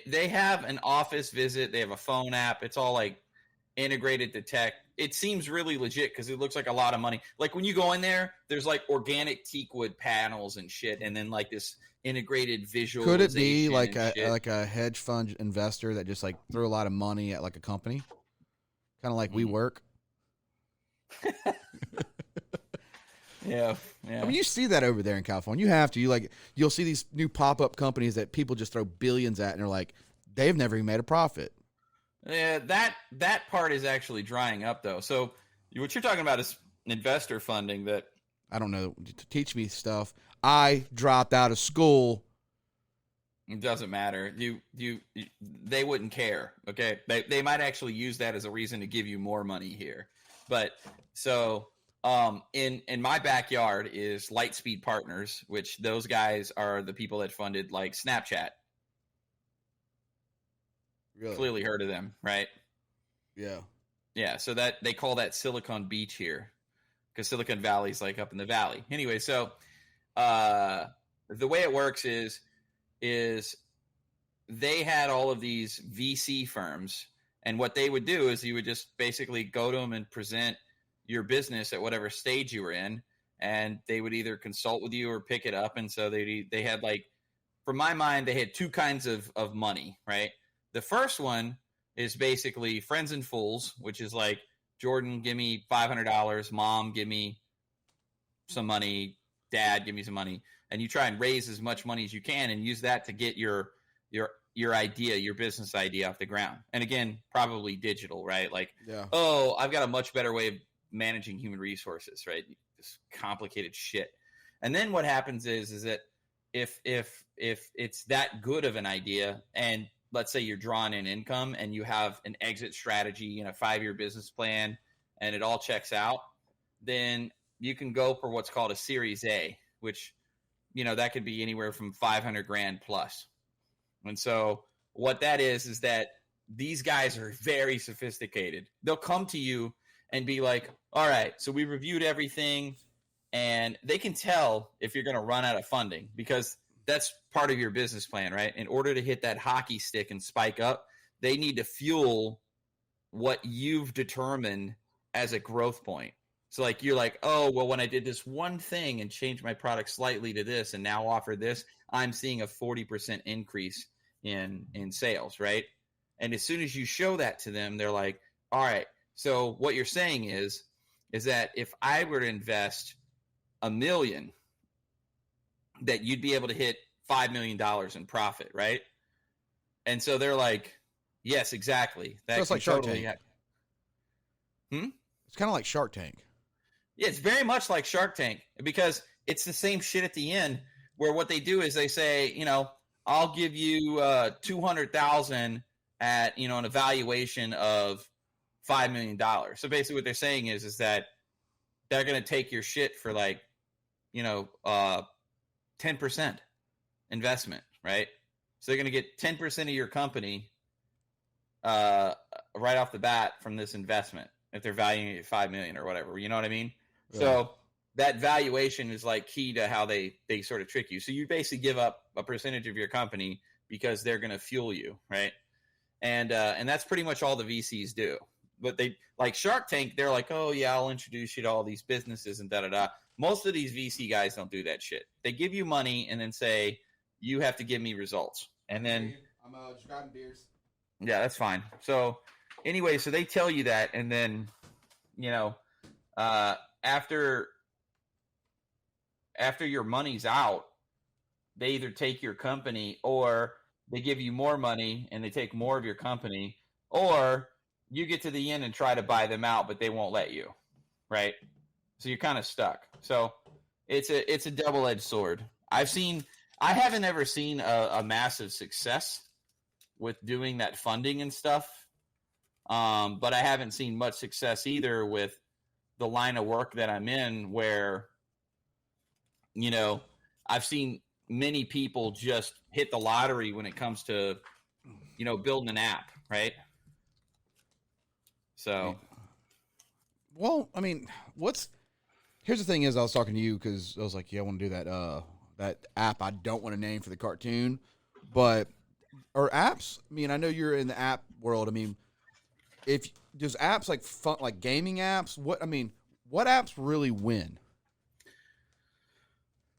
They have an office visit. They have a phone app. It's all like integrated to tech. It seems really legit because it looks like a lot of money. Like when you go in there, there's like organic teak wood panels and shit, and then like this integrated visualization. Could it be like a hedge fund investor that just like threw a lot of money at like a company, kind of like WeWork? Yeah. I mean, you see that over there in California. You have to. You'll see these new pop-up companies that people just throw billions at, and they're like, they've never even made a profit. Yeah, that part is actually drying up, though. So what you're talking about is investor funding that... I don't know. Teach me stuff. I dropped out of school. It doesn't matter. They wouldn't care, okay? They might actually use that as a reason to give you more money here. But, so... in my backyard is Lightspeed Partners, which those guys are the people that funded like Snapchat. Really? Clearly heard of them, right? Yeah. Yeah. So that they call that Silicon Beach here because Silicon Valley's like up in the valley. Anyway, so the way it works is they had all of these VC firms, and what they would do is you would just basically go to them and present your business at whatever stage you were in, and they would either consult with you or pick it up. And so they had like, from my mind, they had two kinds of money, right? The first one is basically friends and fools, which is like, Jordan, give me $500. Mom, give me some money. Dad, give me some money. And you try and raise as much money as you can and use that to get your idea, your business idea off the ground. And again, probably digital, right? Like, oh, I've got a much better way of managing human resources, right? This complicated shit. And then what happens is that if it's that good of an idea, and let's say you're drawing in income and you have an exit strategy and a 5-year business plan and it all checks out, then you can go for what's called a Series A, which, that could be anywhere from 500 grand plus. And so what that is that these guys are very sophisticated. They'll come to you and be like, all right, so we reviewed everything, and they can tell if you're going to run out of funding because that's part of your business plan, right? In order to hit that hockey stick and spike up, they need to fuel what you've determined as a growth point. So like you're like, oh, well, when I did this one thing and changed my product slightly to this and now offer this, I'm seeing a 40% increase in sales, right? And as soon as you show that to them, they're like, all right, so what you're saying is that if I were to invest $1 million, that you'd be able to hit $5 million in profit, right? And so they're like, yes, exactly. So it's like Shark Tank. It's kind of like Shark Tank. Yeah, it's very much like Shark Tank because it's the same shit at the end where what they do is they say, I'll give you $200,000 at, an evaluation of $5 million. So basically what they're saying is that they're going to take your shit for like, 10% investment, right? So they're going to get 10% of your company right off the bat from this investment if they're valuing it at $5 million or whatever. You know what I mean? Yeah. So that valuation is like key to how they sort of trick you. So you basically give up a percentage of your company because they're going to fuel you, right? And that's pretty much all the VCs do. But they like Shark Tank, they're like, oh yeah, I'll introduce you to all these businesses and da-da-da. Most of these VC guys don't do that shit. They give you money and then say, you have to give me results. And then I'm just grabbing beers. Yeah, that's fine. So anyway, so they tell you that, and then, after your money's out, they either take your company or they give you more money and they take more of your company, or you get to the end and try to buy them out, but they won't let you, right? So you're kind of stuck. So it's a double-edged sword. I haven't ever seen a massive success with doing that funding and stuff, but I haven't seen much success either with the line of work that I'm in where, you know, I've seen many people just hit the lottery when it comes to, you know, building an app, right? So, well, I mean, here's the thing is I was talking to you because I was like, yeah, I want to do that app I don't want to name for the cartoon, but are apps? I mean, I know you're in the app world. I mean, if there's apps like fun, like gaming apps, what apps really win?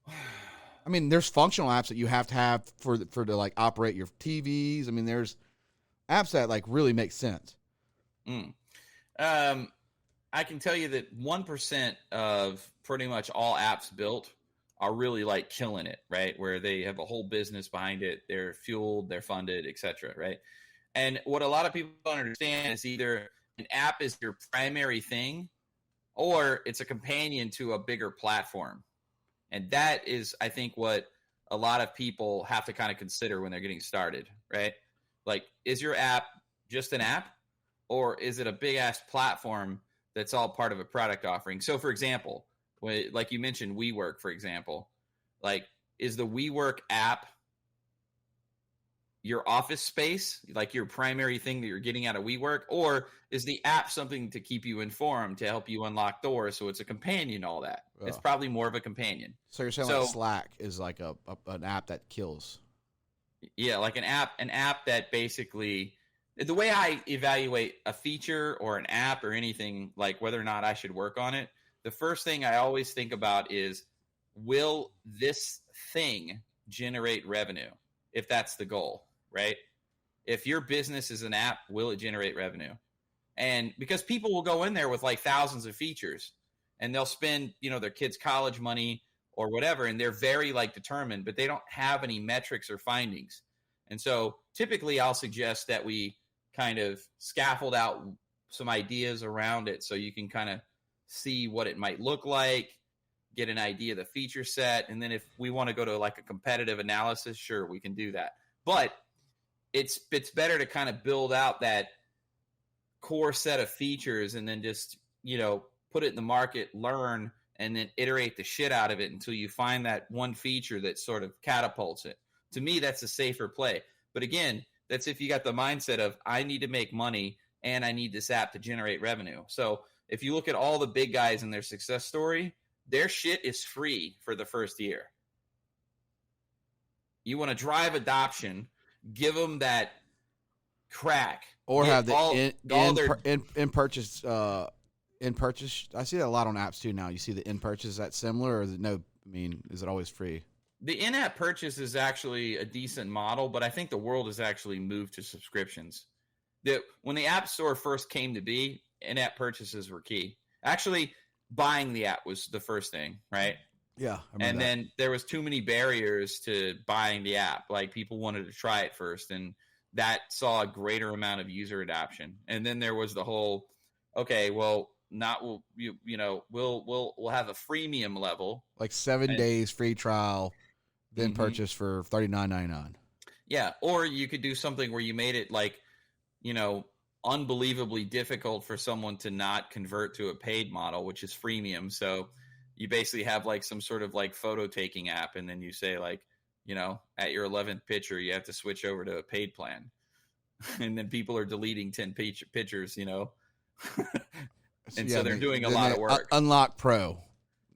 I mean, there's functional apps that you have to have to like operate your TVs. I mean, there's apps that like really make sense. mm. I can tell you that 1% of pretty much all apps built are really like killing it, right? Where they have a whole business behind it. They're fueled, they're funded, etc. Right? And what a lot of people don't understand is either an app is your primary thing or it's a companion to a bigger platform. And that is, I think, what a lot of people have to kind of consider when they're getting started, right? Like, is your app just an app, or is it a big ass platform that's all part of a product offering? So, for example, like you mentioned, WeWork, for example, like, is the WeWork app your office space, like your primary thing that you're getting out of WeWork, or is the app something to keep you informed, to help you unlock doors? So it's a companion, all that. Oh. It's probably more of a companion. So you're saying like Slack is like an app that kills? Yeah, like an app that basically, the way I evaluate a feature or an app or anything, like whether or not I should work on it, the first thing I always think about is, will this thing generate revenue? If that's the goal, right? If your business is an app, will it generate revenue? And because people will go in there with like thousands of features and they'll spend, you know, their kids' college money or whatever, and they're very like determined, but they don't have any metrics or findings. And so typically I'll suggest that we kind of scaffold out some ideas around it so you can kind of see what it might look like, get an idea of the feature set, and then if we want to go to like a competitive analysis, sure, we can do that. But it's better to kind of build out that core set of features and then just, you know, put it in the market, learn, and then iterate the shit out of it until you find that one feature that sort of catapults it. To me, that's a safer play. But again, that's if you got the mindset of, I need to make money and I need this app to generate revenue. So if you look at all the big guys and their success story, their shit is free for the first year. You want to drive adoption, give them that crack, or have the in purchase. In purchase, I see that a lot on apps too now. You see the in purchase. Is that similar, or is it no? I mean, is it always free? The in-app purchase is actually a decent model, but I think the world has actually moved to subscriptions. When the App Store first came to be, in-app purchases were key. Actually, buying the app was the first thing, right? Yeah. And then there was too many barriers to buying the app. Like, people wanted to try it first, and that saw a greater amount of user adoption. And then there was the whole, okay, well, we'll have a freemium level, like 7 days free trial, then purchase for $39.99. Yeah, or you could do something where you made it like, you know, unbelievably difficult for someone to not convert to a paid model, which is freemium. So you basically have like some sort of like photo taking app, and then you say like, you know, at your 11th picture, you have to switch over to a paid plan. And then people are deleting 10 pictures, you know. And so they're doing a lot of work. Unlock Pro.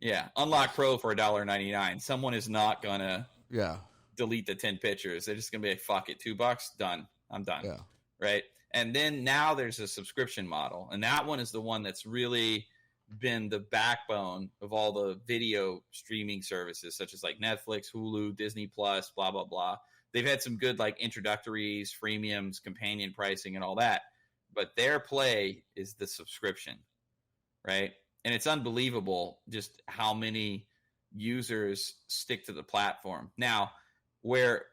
Yeah, Unlock Pro for $1.99. Someone is not going to delete the 10 pictures. They're just going to be like, fuck it, $2, done. I'm done. Yeah. Right? And then now there's a subscription model. And that one is the one that's really been the backbone of all the video streaming services, such as like Netflix, Hulu, Disney Plus, blah, blah, blah. They've had some good like introductories, freemiums, companion pricing, and all that. But their play is the subscription, right? And it's unbelievable just how many users stick to the platform. Now, where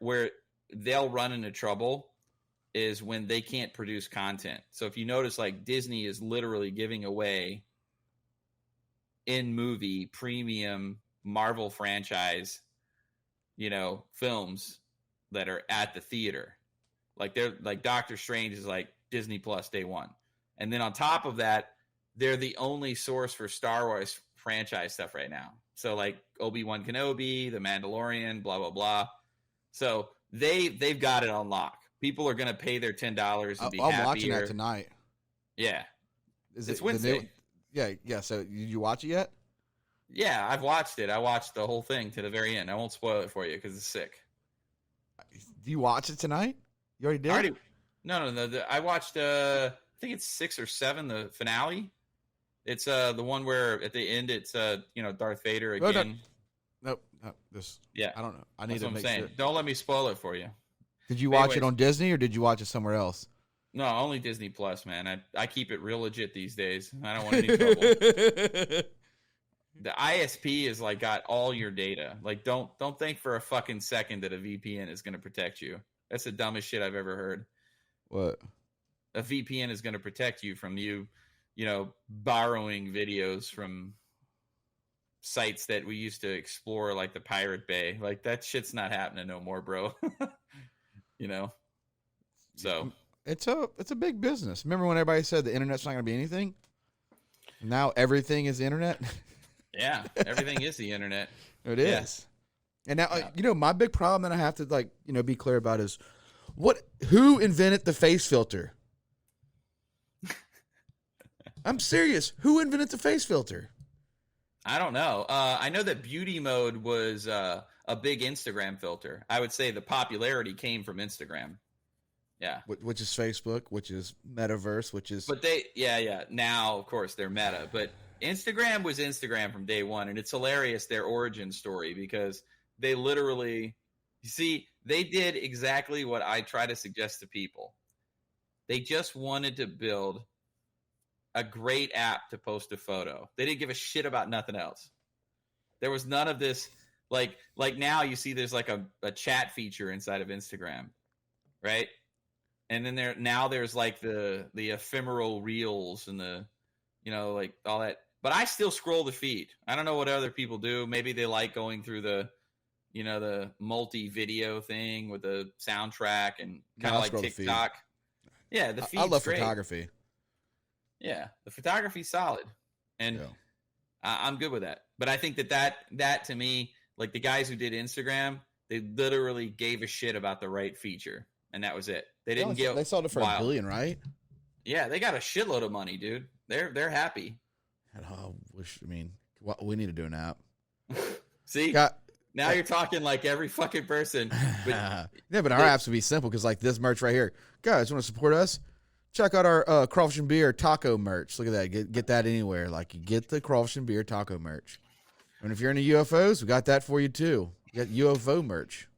they'll run into trouble is when they can't produce content. So if you notice, like, Disney is literally giving away in-movie premium Marvel franchise, you know, films that are at the theater. Like, they're like Doctor Strange is like Disney Plus day one. And then on top of that, they're the only source for Star Wars franchise stuff right now. So like Obi-Wan Kenobi, The Mandalorian, blah blah blah. So they've got it on lock. People are going to pay their $10 and be I'm happier. watching that tonight. Yeah, It's Wednesday. Yeah. So did you watch it yet? Yeah, I've watched it. I watched the whole thing to the very end. I won't spoil it for you because it's sick. Do you watch it tonight? You already did? No. I watched. I think it's 6 or 7. The finale. It's the one where at the end it's Darth Vader again. Nope. Yeah. I don't know. I need to make saying. sure. Don't let me spoil it for you. Did you watch it on Disney or did you watch it somewhere else? No, only Disney Plus, man. I keep it real legit these days. I don't want any trouble. The ISP is like got all your data. Like don't think for a fucking second that a VPN is going to protect you. That's the dumbest shit I've ever heard. What? A VPN is going to protect you from borrowing videos from sites that we used to explore, like the Pirate Bay. Like that shit's not happening no more, bro. So it's a big business. Remember when everybody said the internet's not going to be anything? Now everything is the internet. Yeah, everything is the internet. It is. And now, my big problem that I have to be clear about is who invented the face filter? I'm serious. Who invented the face filter? I don't know. I know that beauty mode was a big Instagram filter. I would say the popularity came from Instagram. Yeah. Which is Facebook, which is Metaverse, which is... But now, of course, they're Meta. But Instagram was Instagram from day one. And it's hilarious, their origin story, because they literally... You see, they did exactly what I try to suggest to people. They just wanted to build a great app to post a photo. They didn't give a shit about nothing else. There was none of this... Like now you see there's like a chat feature inside of Instagram, right? And then there's like the ephemeral reels and the, like all that. But I still scroll the feed. I don't know what other people do. Maybe they like going through the multi-video thing with the soundtrack and kind of like TikTok. Yeah, the feed's I love great. photography. Yeah, the photography's solid. And I'm good with that. But I think that to me, like the guys who did Instagram, they literally gave a shit about the right feature. And that was it. They didn't They sold it for $1 billion, right? Yeah, they got a shitload of money, dude. They're happy. We need to do an app. See, now you're talking like every fucking person. But but our apps would be simple because like this merch right here, guys, want to support us? Check out our Crawfish and Beer taco merch. Look at that. Get that anywhere. Like you get the Crawfish and Beer taco merch. And if you're into UFOs, we got that for you too. You got UFO merch.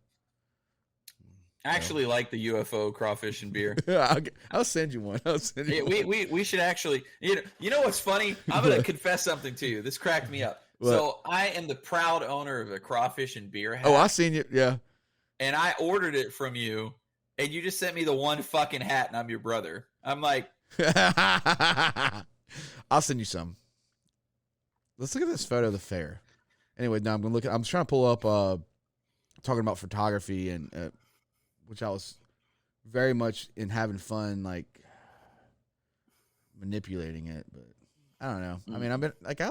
I actually like the UFO Crawfish and Beer. I'll send you one. We should actually. You know what's funny? I'm going to confess something to you. This cracked me up. What? So I am the proud owner of a Crawfish and Beer hat. Oh, I seen you. Yeah. And I ordered it from you, and you just sent me the one fucking hat, and I'm your brother. I'm like, I'll send you some. Let's look at this photo of the fair. Anyway, now I'm trying to pull up talking about photography and which I was very much in having fun like manipulating it, but I don't know. I mean, I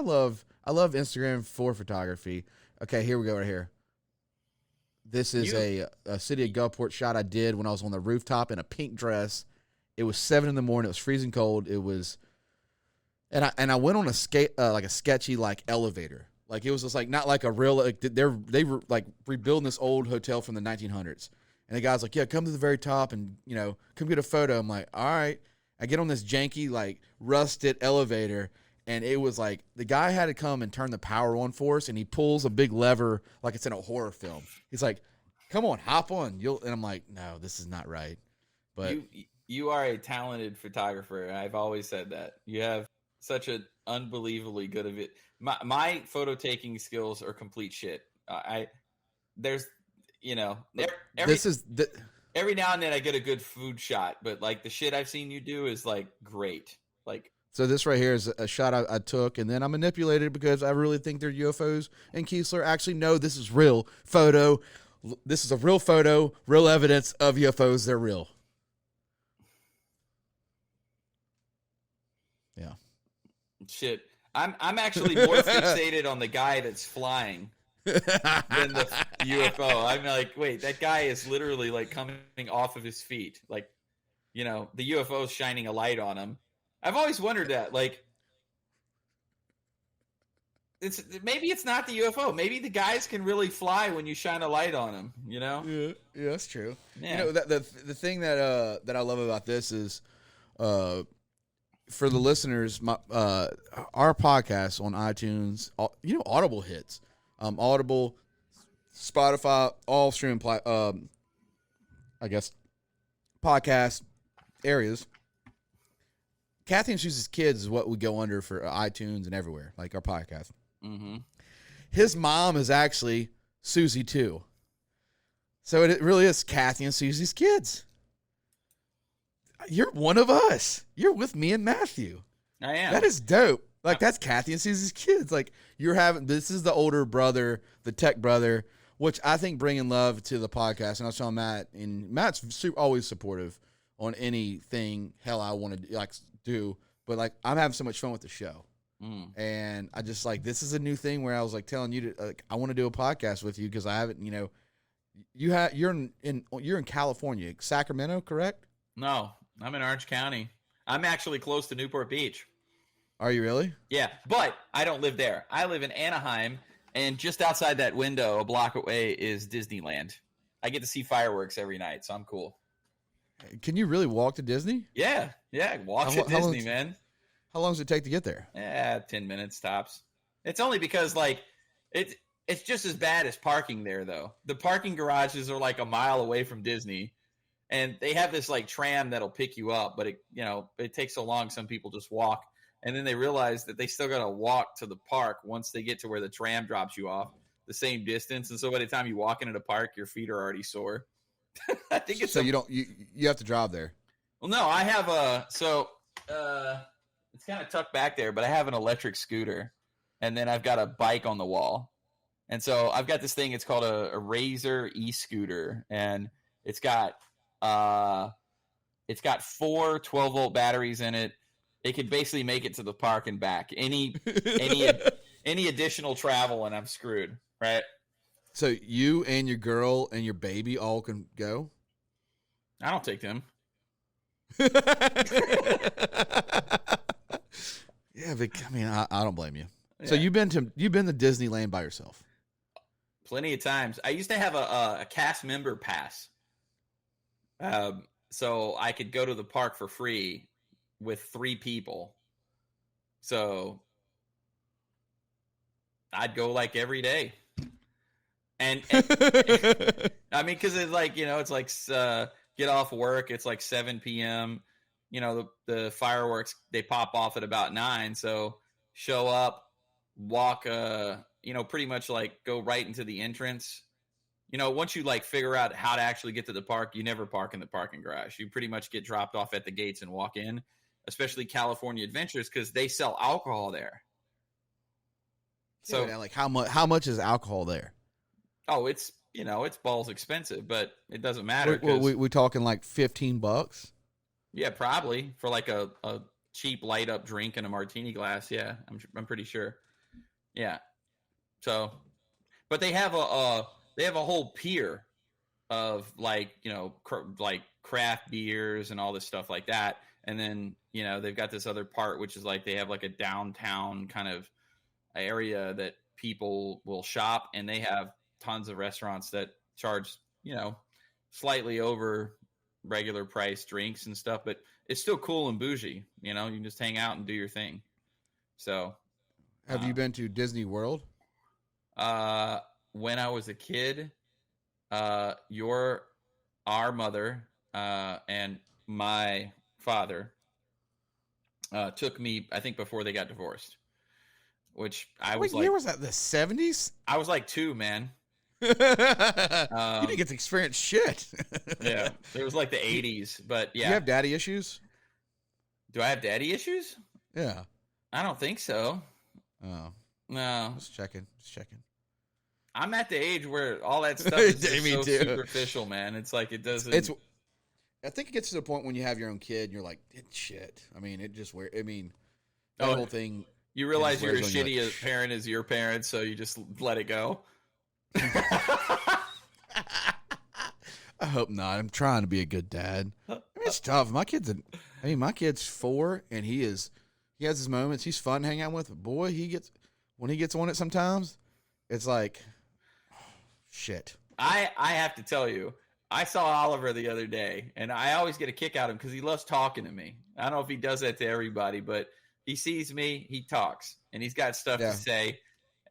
love Instagram for photography. Okay, here we go right here. This is a city of Gulfport shot I did when I was on the rooftop in a pink dress. It was 7 a.m. It was freezing cold. It was, and I went on a sketchy like elevator. Like it was just like not like a real. Like they were like rebuilding this old hotel from the 1900s. And the guy's like, yeah, come to the very top and come get a photo. I'm like, all right. I get on this janky like rusted elevator, and it was like the guy had to come and turn the power on for us, and he pulls a big lever like it's in a horror film. He's like, come on, hop on. And I'm like, no, this is not right. But you are a talented photographer, and I've always said that. You have such an unbelievably good of it. My photo taking skills are complete shit. Every now and then I get a good food shot, but like the shit I've seen you do is like great. Like so this right here is a shot I took, and then I manipulated because I really think they're UFOs. And Kiesler actually, no, this is real photo. This is a real photo, real evidence of UFOs. They're real. Yeah. Shit. I'm actually more fixated on the guy that's flying than the UFO. I'm like, wait, that guy is literally like coming off of his feet. Like, you know, the UFO is shining a light on him. I've always wondered that. Like, maybe it's not the UFO. Maybe the guys can really fly when you shine a light on them. You know? Yeah, that's true. Yeah. You know, the thing that I love about this is, for the listeners, our podcast on iTunes, Audible hits, Audible, Spotify, all streaming, I guess, podcast areas. Kathy and Susie's Kids is what we go under for iTunes and everywhere, like our podcast. Mm-hmm. His mom is actually Susie too, so it really is Kathy and Susie's Kids. You're one of us. You're with me and Matthew. I am. That is dope. Like, that's Kathy and Susie's Kids. Like, this is the older brother, the tech brother, which I think bringing love to the podcast. And I was telling Matt, and Matt's always supportive on anything hell I want to do. But like, I'm having so much fun with the show. And I just this is a new thing where I was like telling you to I want to do a podcast with you because I haven't, you're in California, Sacramento, correct? No. I'm in Orange County. I'm actually close to Newport Beach. Are you really? Yeah, but I don't live there. I live in Anaheim, and just outside that window, a block away, is Disneyland. I get to see fireworks every night, so I'm cool. Can you really walk to Disney? Yeah, walk to Disney, man. How long does it take to get there? Yeah, 10 minutes tops. It's only because, it's just as bad as parking there, though. The parking garages are like a mile away from Disney. And they have this tram that'll pick you up, but it takes so long. Some people just walk, and then they realize that they still got to walk to the park once they get to where the tram drops you off, the same distance. And so by the time you walk into the park, your feet are already sore. I think it's so you have to drive there. Well, no, I have it's kind of tucked back there, but I have an electric scooter, and then I've got a bike on the wall, and so I've got this thing. It's called a Razor e-scooter, and it's got 4 12-volt batteries in it. It could basically make it to the park and back. Any additional travel and I'm screwed, right? So you and your girl and your baby all can go? I don't take them. Yeah, but I mean, I don't blame you. Yeah. So you've been to Disneyland by yourself? Plenty of times. I used to have a cast member pass. So I could go to the park for free with 3 people. So I'd go every day. And I mean, cause it's it's get off work. It's 7 PM. The fireworks, they pop off at about 9. So show up, walk, pretty much go right into the entrance. Once you figure out how to actually get to the park, you never park in the parking garage. You pretty much get dropped off at the gates and walk in, especially California Adventures, because they sell alcohol there. So yeah, how much is alcohol there? Oh, it's balls expensive, but it doesn't matter. We talking $15? Yeah, probably for a cheap light up drink and a martini glass. Yeah, I'm pretty sure. Yeah. So, but they have a whole pier of craft beers and all this stuff like that. And then, they've got this other part, which is they have a downtown kind of area that people will shop, and they have tons of restaurants that charge, slightly over regular price drinks and stuff, but it's still cool and bougie. You can just hang out and do your thing. So have you been to Disney World? When I was a kid, our mother and my father took me, I think, before they got divorced. Which I was what year was that? The 70s? I was 2, man. You didn't get to experience shit. Yeah, it was the 80s, but yeah. Do you have daddy issues? Do I have daddy issues? Yeah. I don't think so. Oh. No. Just checking. I'm at the age where all that stuff is so too. superficial, man. It's it doesn't. I think it gets to the point when you have your own kid and you're shit. I mean, it just where. I mean, that whole thing. You And realize just you're wears as it on, shitty you're a parent as your parents, so you just let it go. I hope not. I'm trying to be a good dad. I mean, it's tough. My kid's 4, and he has his moments. He's fun to hang out with. But boy, when he gets on it sometimes, it's like, shit. I have to tell you, I saw Oliver the other day, and I always get a kick out of him because he loves talking to me. I don't know if he does that to everybody, but he sees me, he talks, and he's got stuff to say,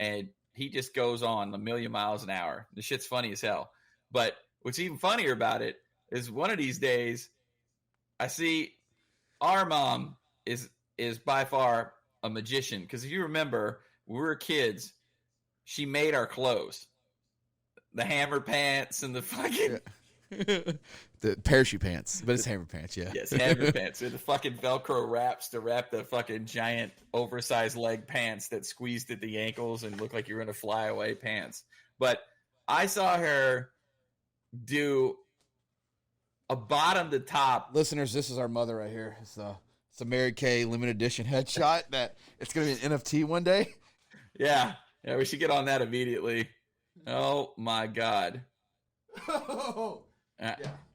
and he just goes on a million miles an hour. The shit's funny as hell. But what's even funnier about it is one of these days, I see our mom is by far a magician. Because if you remember, when we were kids, she made our clothes. The hammer pants and the fucking... The parachute pants, but it's hammer pants, yeah. Yes, hammer pants. They're the fucking Velcro wraps to wrap the fucking giant oversized leg pants that squeezed at the ankles and look like you're in a flyaway pants. But I saw her do a bottom to top. Listeners, this is our mother right here. It's a Mary Kay limited edition headshot that it's going to be an NFT one day. Yeah, we should get on that immediately. Oh my God. Yeah.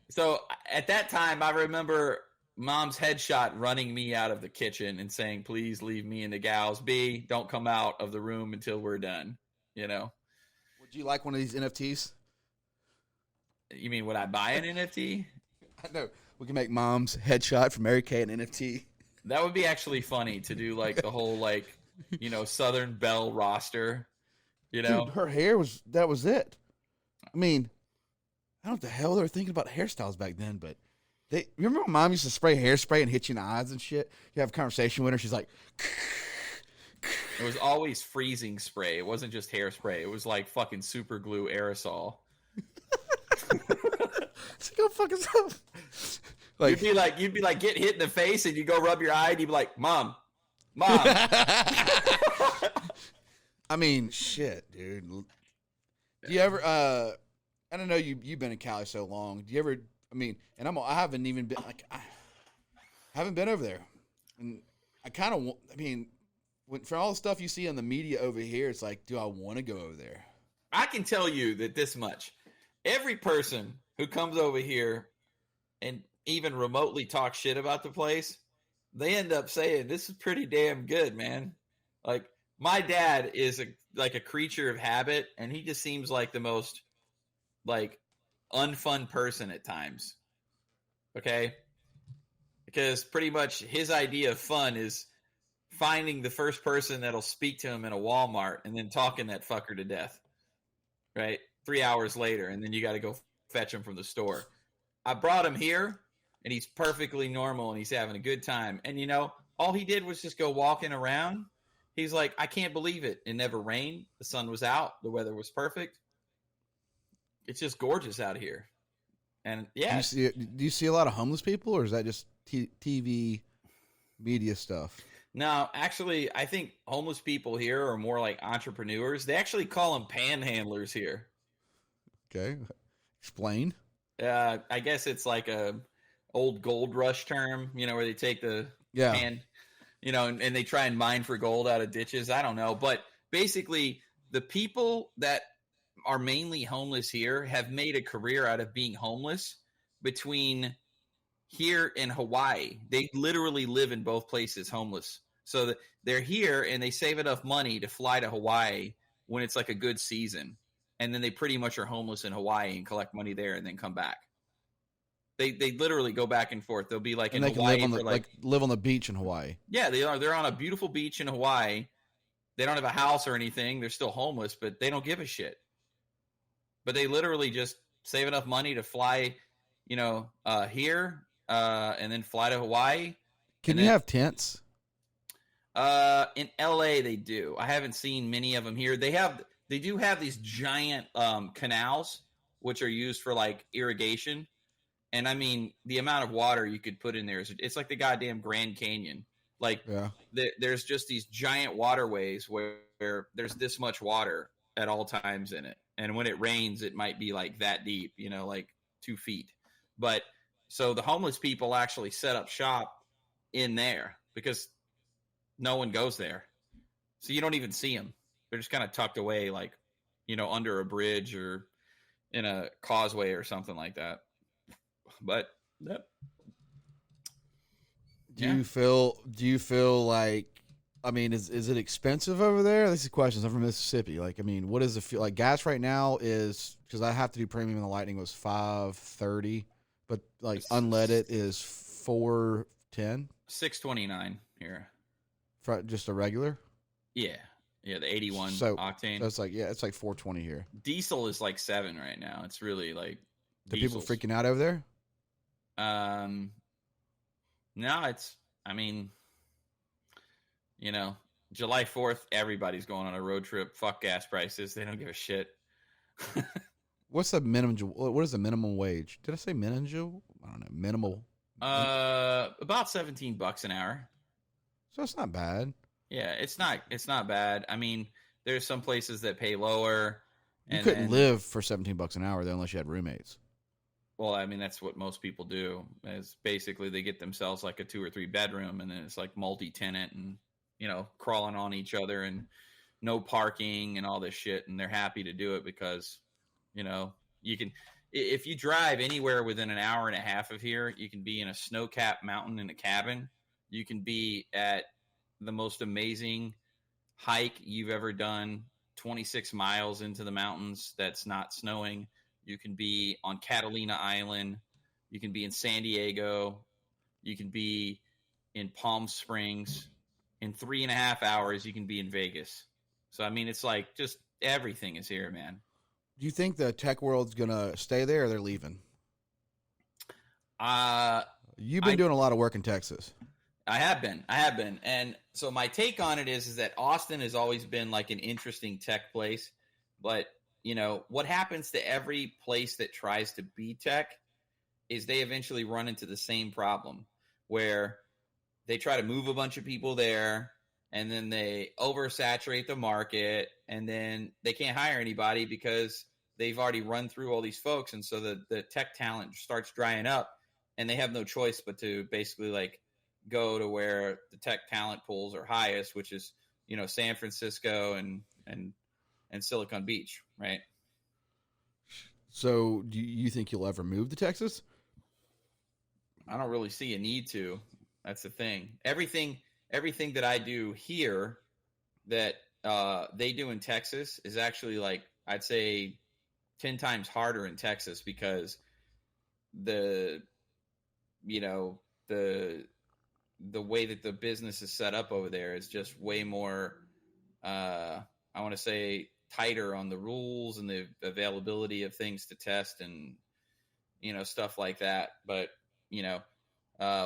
So at that time, I remember Mom's headshot running me out of the kitchen and saying, "Please leave me and the gals be. Don't come out of the room until we're done." You know. Would you like one of these NFTs? You mean would I buy an NFT? I know. We can make Mom's headshot for Mary Kay an NFT. That would be actually funny to do, like the whole Southern Belle roster. You know, dude, her hair was it. I mean, I don't know what the hell they were thinking about hairstyles back then, but you remember when Mom used to spray hairspray and hit you in the eyes and shit? You have a conversation with her, she's like, it was always freezing spray. It wasn't just hairspray. It was like fucking super glue aerosol. Go fuck yourself. Like, you'd be like get hit in the face and you go rub your eye and you'd be like, Mom. I mean, shit, dude. Do you ever I don't know, you've been in Cali so long. Do you ever? I mean, and I haven't even been I haven't been over there, and I kind of. I mean, for all the stuff you see on the media over here, it's like, do I want to go over there? I can tell you that this much: every person who comes over here and even remotely talks shit about the place, they end up saying, "This is pretty damn good, man." Like my dad is a creature of habit, and he just seems like the most unfun person at times. Okay? Because pretty much his idea of fun is finding the first person that'll speak to him in a Walmart and then talking that fucker to death. Right? 3 hours later, and then you got to go fetch him from the store. I brought him here, and he's perfectly normal, and he's having a good time. And, all he did was just go walking around. He's like, I can't believe it. It never rained. The sun was out. The weather was perfect. It's just gorgeous out here. And yeah. Do you see a lot of homeless people, or is that just TV media stuff? No, actually, I think homeless people here are more like entrepreneurs. They actually call them panhandlers here. Okay. Explain. I guess it's like a old gold rush term, where they take the pan, and they try and mine for gold out of ditches. I don't know. But basically, the people that are mainly homeless here have made a career out of being homeless between here and Hawaii. They literally live in both places homeless. So they're here and they save enough money to fly to Hawaii when it's like a good season. And then they pretty much are homeless in Hawaii and collect money there and then come back. They literally go back and forth. They'll be like and in they Hawaii can live on the beach in Hawaii. Yeah, they are. They're on a beautiful beach in Hawaii. They don't have a house or anything. They're still homeless, but they don't give a shit. But they literally just save enough money to fly, here, and then fly to Hawaii. Can you have tents? In LA, they do. I haven't seen many of them here. They do have these giant canals, which are used for irrigation. And I mean, the amount of water you could put in there it's like the goddamn Grand Canyon. There's just these giant waterways where there's this much water at all times in it. And when it rains, it might be that deep, 2 feet. But so the homeless people actually set up shop in there because no one goes there. So you don't even see them. They're just kind of tucked away, like, under a bridge or in a causeway or something like that. But yep. Do you feel like, I mean, is it expensive over there? This is questions. I'm from Mississippi. Like, I mean, what is the feel like? Gas right now is, because I have to do premium and the Lightning was $5.30, but like unleaded is $4.10. $6.29 here. For just a regular. Yeah, the 81 octane. So it's like, yeah, it's like $4.20 here. Diesel is like $7 right now. It's really like the people freaking out over there. No, it's, I mean, July 4th, everybody's going on a road trip. Fuck gas prices. They don't give a shit. What's the minimum? What is the minimum wage? Did I say minimum? I don't know. Minimal. About $17 an hour. So it's not bad. Yeah, it's not bad. I mean, there's some places that pay lower. You couldn't live for $17 an hour though, unless you had roommates. Well, I mean, that's what most people do. Is basically they get themselves like a 2 or 3 bedroom, and then it's like multi-tenant and crawling on each other and no parking and all this shit, and they're happy to do it because you can, if you drive anywhere within an hour and a half of here, you can be in a snow-capped mountain in a cabin. You can be at the most amazing hike you've ever done, 26 miles into the mountains that's not snowing. You can be on Catalina Island. You can be in San Diego. You can be in Palm Springs. In 3.5 hours, you can be in Vegas. So, I mean, it's like just everything is here, man. Do you think the tech world's going to stay there or they're leaving? You've been doing a lot of work in Texas. I have been. And so my take on it is that Austin has always been like an interesting tech place. But, what happens to every place that tries to be tech is they eventually run into the same problem where they try to move a bunch of people there, and then they oversaturate the market, and then they can't hire anybody because they've already run through all these folks. And so the tech talent starts drying up, and they have no choice but to basically like go to where the tech talent pools are highest, which is, San Francisco and Silicon Beach, right? So do you think you'll ever move to Texas? I don't really see a need to. That's the thing. Everything that I do here that they do in Texas is actually like, I'd say 10 times harder in Texas because the way that the business is set up over there is just way more, I want to say, tighter on the rules and the availability of things to test and, stuff like that. But,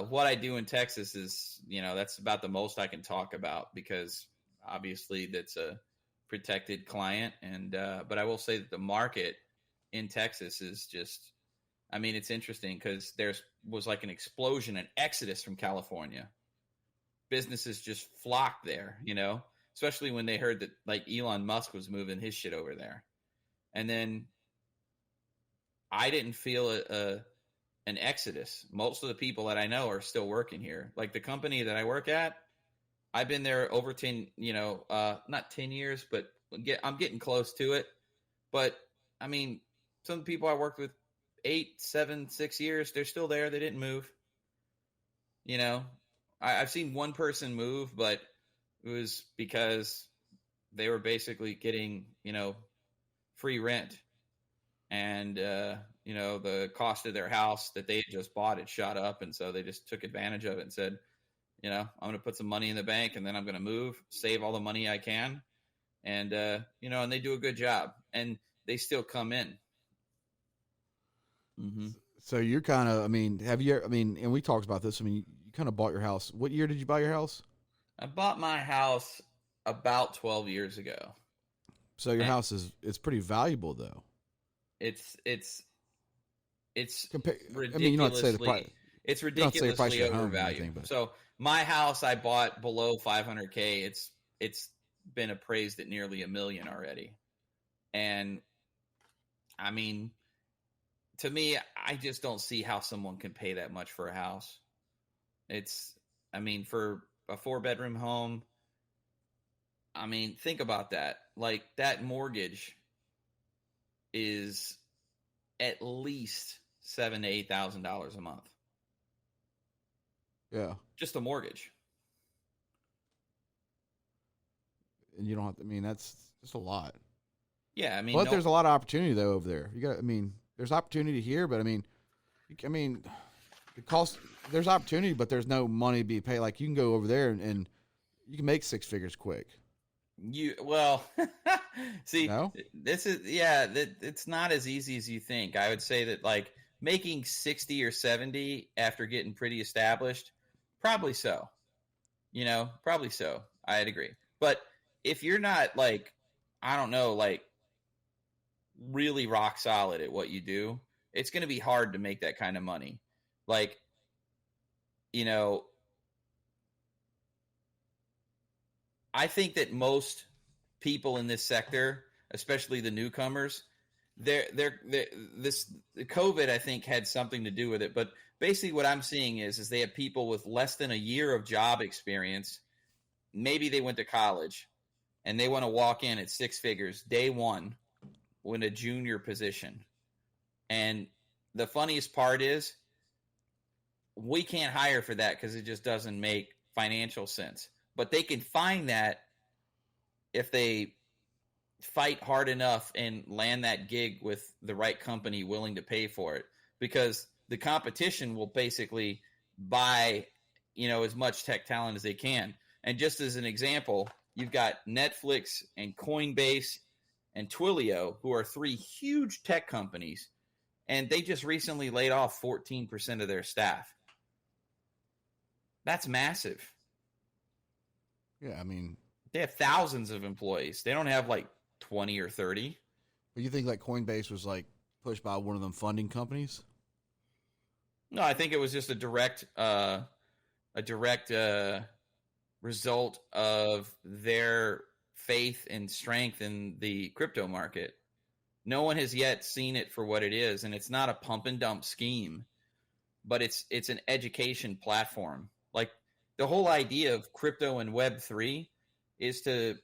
what I do in Texas is, that's about the most I can talk about because obviously that's a protected client. And, but I will say that the market in Texas is just, I mean, it's interesting because was like an explosion, an exodus from California. Businesses just flocked there, especially when they heard that like Elon Musk was moving his shit over there. And then I didn't feel an exodus. Most of the people that I know are still working here. Like the company that I work at, I've been there over 10, not 10 years, but I'm getting close to it. But I mean, some people I worked with 8, 7, 6 years, they're still there. They didn't move. I've seen one person move, but it was because they were basically getting, free rent. And, the cost of their house that they had just bought had shot up. And so they just took advantage of it and said, I'm going to put some money in the bank and then I'm going to move, save all the money I can. And, and they do a good job and they still come in. Mm-hmm. So you're kind of, and we talked about this. I mean, you kind of bought your house. What year did you buy your house? I bought my house about 12 years ago. So your house it's pretty valuable though. It's ridiculously, you don't say the price. It's ridiculously overvalued. So my house I bought below $500K. It's been appraised at nearly $1 million already. And I mean, to me, I just don't see how someone can pay that much for a house. For a 4-bedroom home, I mean, think about that. Like, that mortgage is at least $7,000 to $8,000 a month. Yeah. Just a mortgage. And you don't have to, I mean, that's just a lot. Yeah, I mean, But there's a lot of opportunity though over there. You got, I mean, there's opportunity here, but I mean, the cost, there's opportunity, but there's no money to be paid. Like, you can go over there and you can make 6 figures quick. See, No? this is, it's not as easy as you think. I would say that, like, making 60 or 70 after getting pretty established, probably so. Probably so. I'd agree. But if you're not, like, I don't know, like, really rock solid at what you do, it's going to be hard to make that kind of money. Like, I think that most people in this sector, especially the newcomers, this COVID, I think, had something to do with it. But basically what I'm seeing is they have people with less than a year of job experience. Maybe they went to college and they want to walk in at 6 figures day one in a junior position. And the funniest part is we can't hire for that because it just doesn't make financial sense. But they can find that if they fight hard enough and land that gig with the right company willing to pay for it, because the competition will basically buy, as much tech talent as they can. And just as an example, you've got Netflix and Coinbase and Twilio, who are 3 huge tech companies, and they just recently laid off 14% of their staff. That's massive. Yeah, I mean, they have thousands of employees. They don't have like 20 or 30. But you think like Coinbase was like pushed by one of them funding companies? No, I think it was just a direct result of their faith and strength in the crypto market. No one has yet seen it for what it is, and it's not a pump and dump scheme, but it's an education platform. Like, the whole idea of crypto and Web3 is to,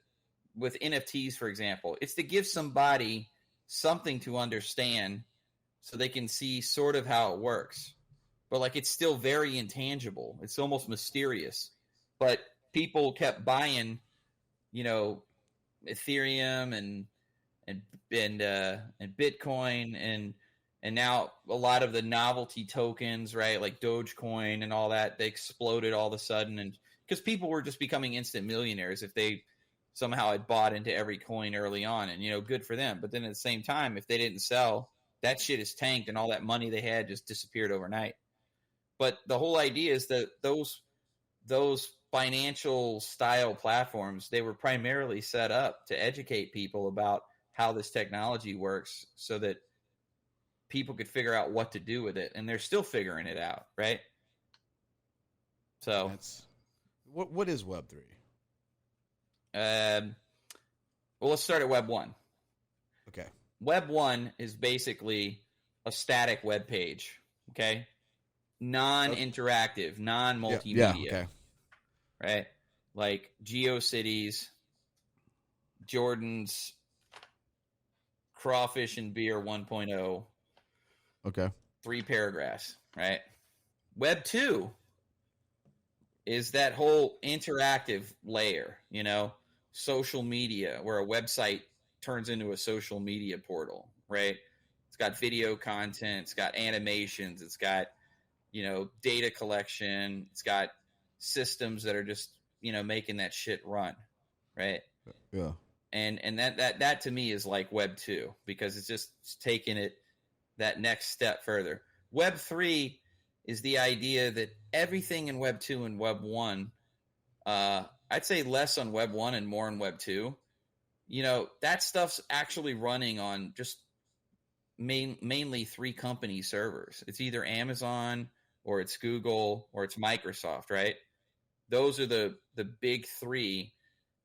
with NFTs, for example, it's to give somebody something to understand so they can see sort of how it works. But, like, it's still very intangible. It's almost mysterious. But people kept buying, Ethereum and Bitcoin and now a lot of the novelty tokens, right, like Dogecoin and all that, they exploded all of a sudden, and because people were just becoming instant millionaires if they somehow had bought into every coin early on, and good for them. But then at the same time, if they didn't sell, that shit is tanked, and all that money they had just disappeared overnight. But the whole idea is that those financial style platforms, they were primarily set up to educate people about how this technology works so that people could figure out what to do with it, and they're still figuring it out, right? So that's what is Web3? Well, let's start at Web 1. Okay. Web 1 is basically a static web page, okay? Non-interactive, non-multimedia. Yeah, okay. Right? Like GeoCities, Jordan's Crawfish and Beer 1.0. Okay. 3 paragraphs, right? Web 2 is that whole interactive layer, social media, where a website turns into a social media portal, right? It's got video content, it's got animations, it's got, data collection, it's got systems that are just, making that shit run, right? Yeah. And that to me is like Web 2, because it's just taking it that next step further. Web 3 is the idea that everything in Web 2 and Web 1, I'd say less on Web 1 and more on Web 2, that stuff's actually running on just mainly 3 company servers. It's either Amazon or it's Google or it's Microsoft, right? Those are the big 3,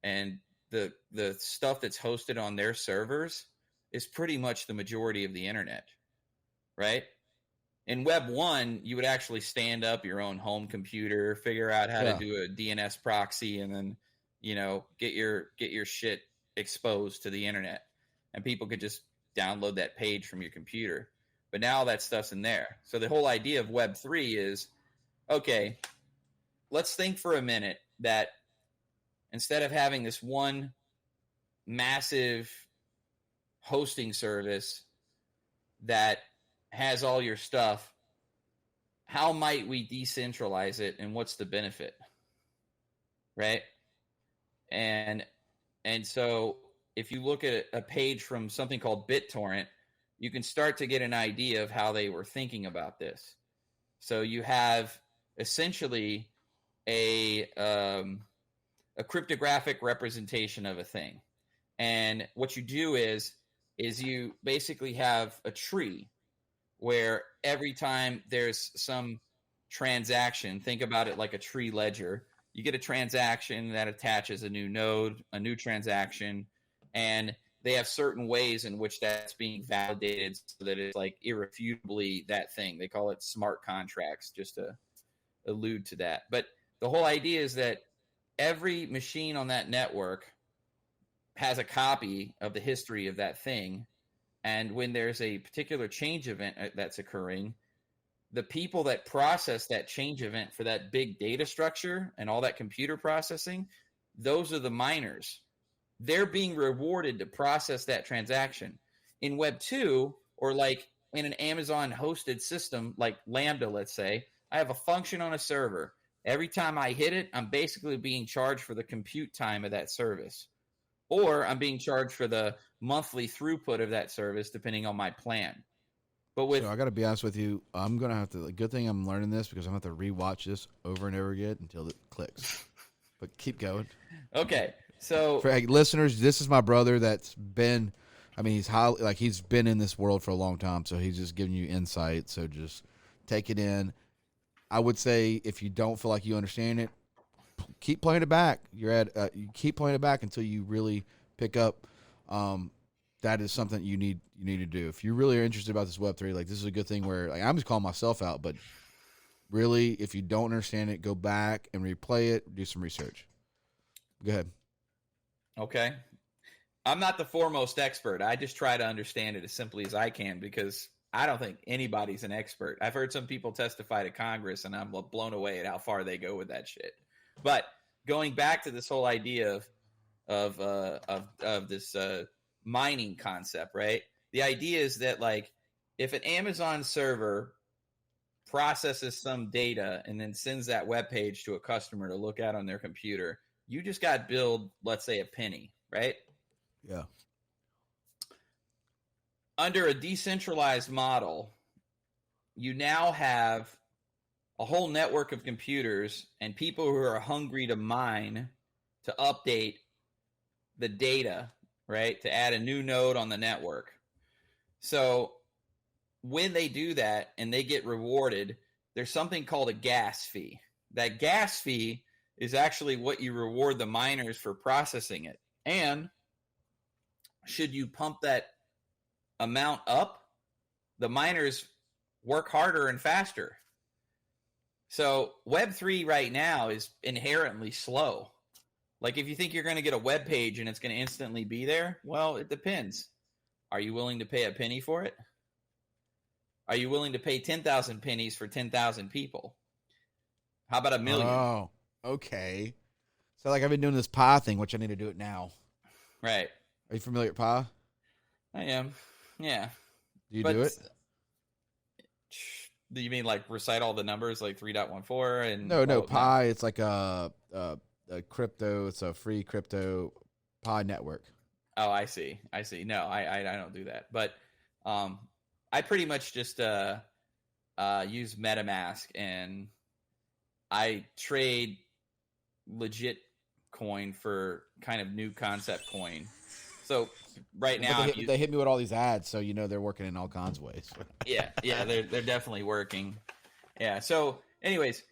and the stuff that's hosted on their servers is pretty much the majority of the internet, right? In Web 1, you would actually stand up your own home computer, figure out how to do a DNS proxy, and then get your shit exposed to the internet, and people could just download that page from your computer. But now that stuff's in there. So the whole idea of Web3 is, okay, let's think for a minute that instead of having this one massive hosting service that has all your stuff, how might we decentralize it, and what's the benefit? Right? And so if you look at a page from something called BitTorrent, you can start to get an idea of how they were thinking about this. So you have essentially a cryptographic representation of a thing. And what you do is you basically have a tree where every time there's some transaction, think about it like a tree ledger. You get a transaction that attaches a new node, a new transaction, and they have certain ways in which that's being validated so that it's like irrefutably that thing. They call it smart contracts, just to allude to that. But the whole idea is that every machine on that network has a copy of the history of that thing. And when there's a particular change event that's occurring, the people that process that change event for that big data structure and all that computer processing, those are the miners. They're being rewarded to process that transaction. In Web 2, or like in an Amazon hosted system like Lambda, let's say, I have a function on a server. Every time I hit it, I'm basically being charged for the compute time of that service. Or I'm being charged for the monthly throughput of that service, depending on my plan. But So I got to be honest with you. I'm going to have to, good thing I'm learning this because I'm going to have to rewatch this over and over again until it clicks. But keep going. Okay. So for listeners, this is my brother that's been, he's been in this world for a long time. So he's just giving you insight. So just take it in. I would say if you don't feel like you understand it, keep playing it back. You keep playing it back until you really pick up. That is something you need to do. If you really are interested about this Web3, like this is a good thing where I'm just calling myself out, but really, if you don't understand it, go back and replay it, do some research. Go ahead. Okay. I'm not the foremost expert. I just try to understand it as simply as I can because I don't think anybody's an expert. I've heard some people testify to Congress, and I'm blown away at how far they go with that shit. But going back to this whole idea of this mining concept, right? The idea is that like if an Amazon server processes some data and then sends that web page to a customer to look at on their computer, you just got billed, let's say, a penny, right? Yeah. Under a decentralized model, you now have a whole network of computers and people who are hungry to mine, to update the data, right? To add a new node on the network. So when they do that and they get rewarded, there's something called a gas fee. That gas fee is actually what you reward the miners for processing it. And should you pump that amount up, the miners work harder and faster. So Web3 right now is inherently slow. Like if you think you're going to get a web page and it's going to instantly be there, well, it depends. Are you willing to pay a penny for it? Are you willing to pay 10,000 pennies for 10,000 people? How about 1 million? Oh, okay. So like I've been doing this Pi thing, which I need to do it now. Right. Are you familiar with Pi? I am. Yeah. Do you do it? Do you mean like recite all the numbers like 3.14 and No, Pi, it's like a crypto, it's a free crypto Pi network. Oh, I see. No, I don't do that. But I pretty much just use MetaMask, and I trade legit coin for kind of new concept coin. So right now they hit me with all these ads, so they're working in all kinds of ways. yeah, they're definitely working. Yeah. So, anyways,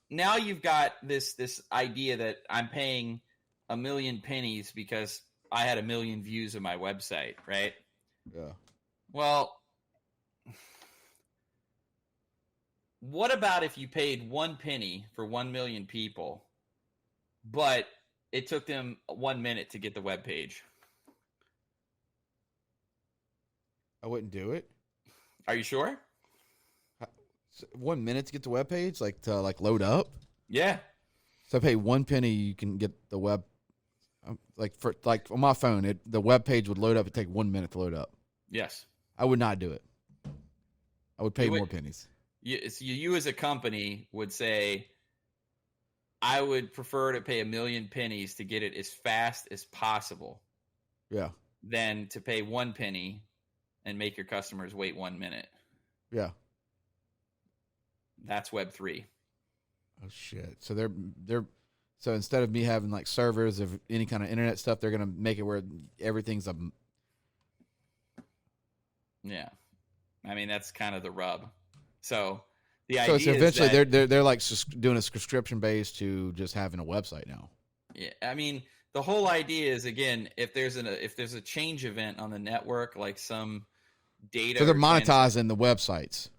now you've got this idea that I'm paying 1 million pennies because I had 1 million views of my website, right? Yeah. Well, what about if you paid 1 penny for 1 million people, but it took them 1 minute to get the web page. I wouldn't do it. Are you sure? 1 minute to get the web page, like to load up. Yeah. So I pay 1 penny, you can get the web. For on my phone, the web page would load up. It'd take 1 minute to load up. Yes. I would not do it. I would pay more pennies. You as a company would say, I would prefer to pay 1 million pennies to get it as fast as possible. Yeah. Than to pay 1 penny and make your customers wait 1 minute. Yeah. That's Web3. Oh shit! So so instead of me having like servers of any kind of internet stuff, they're gonna make it where everything's a. Yeah, I mean that's kind of the rub. So the idea. So it's eventually is that, they're like doing a subscription base to just having a website now. Yeah, I mean the whole idea is, again, if there's a change event on the network, like some data. So they're monetizing the websites.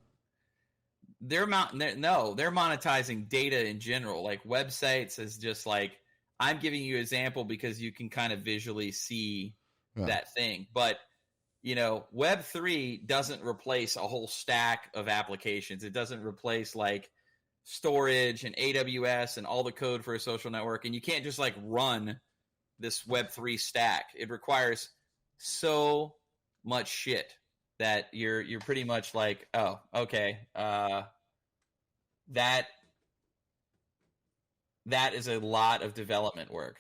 They're monetizing data in general. Like websites is just like, I'm giving you an example because you can kind of visually see that thing. But, Web3 doesn't replace a whole stack of applications. It doesn't replace like storage and AWS and all the code for a social network. And you can't just like run this Web3 stack. It requires so much shit that you're pretty much like, oh, okay, that is a lot of development work,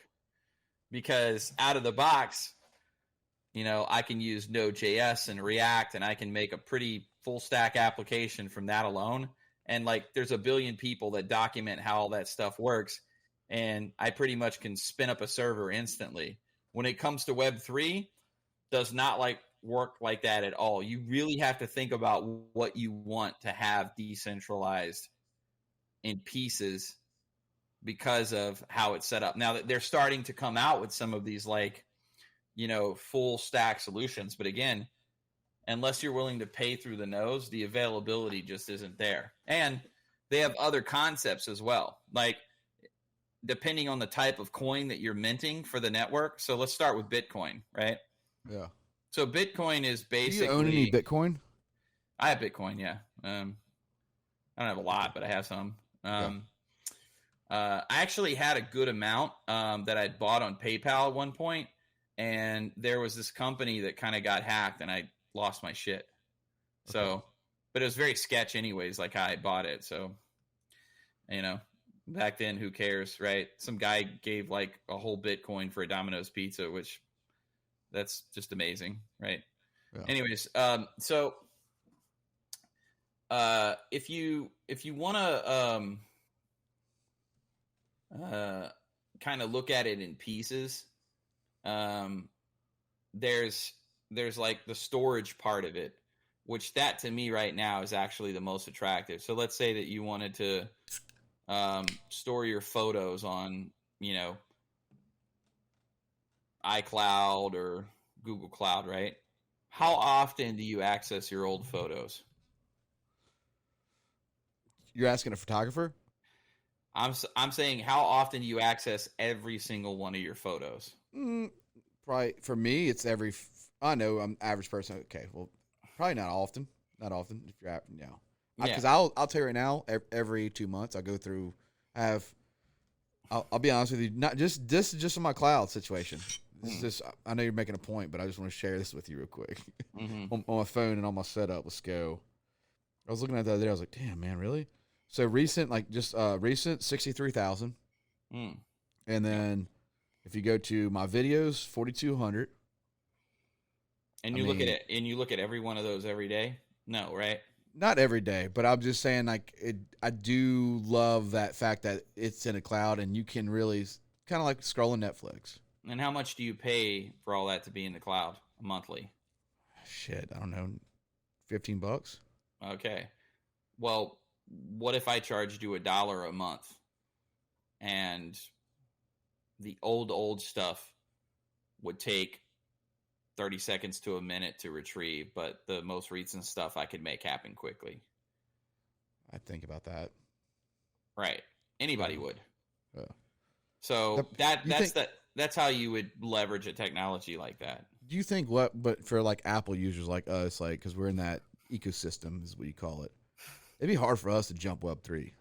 because out of the box, I can use Node.js and React, and I can make a pretty full stack application from that alone. And like, there's a billion people that document how all that stuff works, and I pretty much can spin up a server instantly. When it comes to Web3, does not work like that at all. You really have to think about what you want to have decentralized in pieces because of how it's set up. Now that they're starting to come out with some of these full stack solutions, but again, unless you're willing to pay through the nose, the availability just isn't there. And they have other concepts as well, like depending on the type of coin that you're minting for the network. So let's start with Bitcoin, right? Yeah. So Bitcoin is basically. Do you own any Bitcoin? I have Bitcoin, yeah. I don't have a lot, but I have some. I actually had a good amount that I'd bought on PayPal at one point, and there was this company that kind of got hacked, and I lost my shit. So, but it was very sketch anyways, like how I bought it. So, back then, who cares, right? Some guy gave like a whole Bitcoin for a Domino's pizza, which that's just amazing, right? Yeah. Anyways, so if you want to kind of look at it in pieces, there's like the storage part of it, which that to me right now is actually the most attractive. So let's say that you wanted to store your photos on, iCloud or Google Cloud, right? How often do you access your old photos? You're asking a photographer? I'm saying, how often do you access every single one of your photos? Probably for me, it's I know I'm an average person. Okay, well, probably not often. Not often. If you're because I'll tell you right now, every 2 months I go through. I'll be honest with you. Not just this is just on my cloud situation. This is just, I know you're making a point, but I just want to share this with you real quick. on my phone and on my setup. Let's go. I was looking at that the other day. I was like, damn, man, really? So recent, recent 63,000. And then if you go to my videos, 4,200. And you look at it, and you look at every one of those every day? No, right? Not every day, but I'm just saying, I do love that fact that it's in a cloud and you can really kind of like scrolling Netflix. And how much do you pay for all that to be in the cloud monthly? Shit, I don't know, $15. Okay. Well, what if I charged you $1 a month, and the old stuff would take 30 seconds to a minute to retrieve, but the most recent stuff I could make happen quickly? I'd think about that. Right. Anybody would. Yeah. So You think? that's how you would leverage a technology like that. Do you think what? But for like Apple users like us, like because we're in that ecosystem, is what you call it. It'd be hard for us to jump Web3.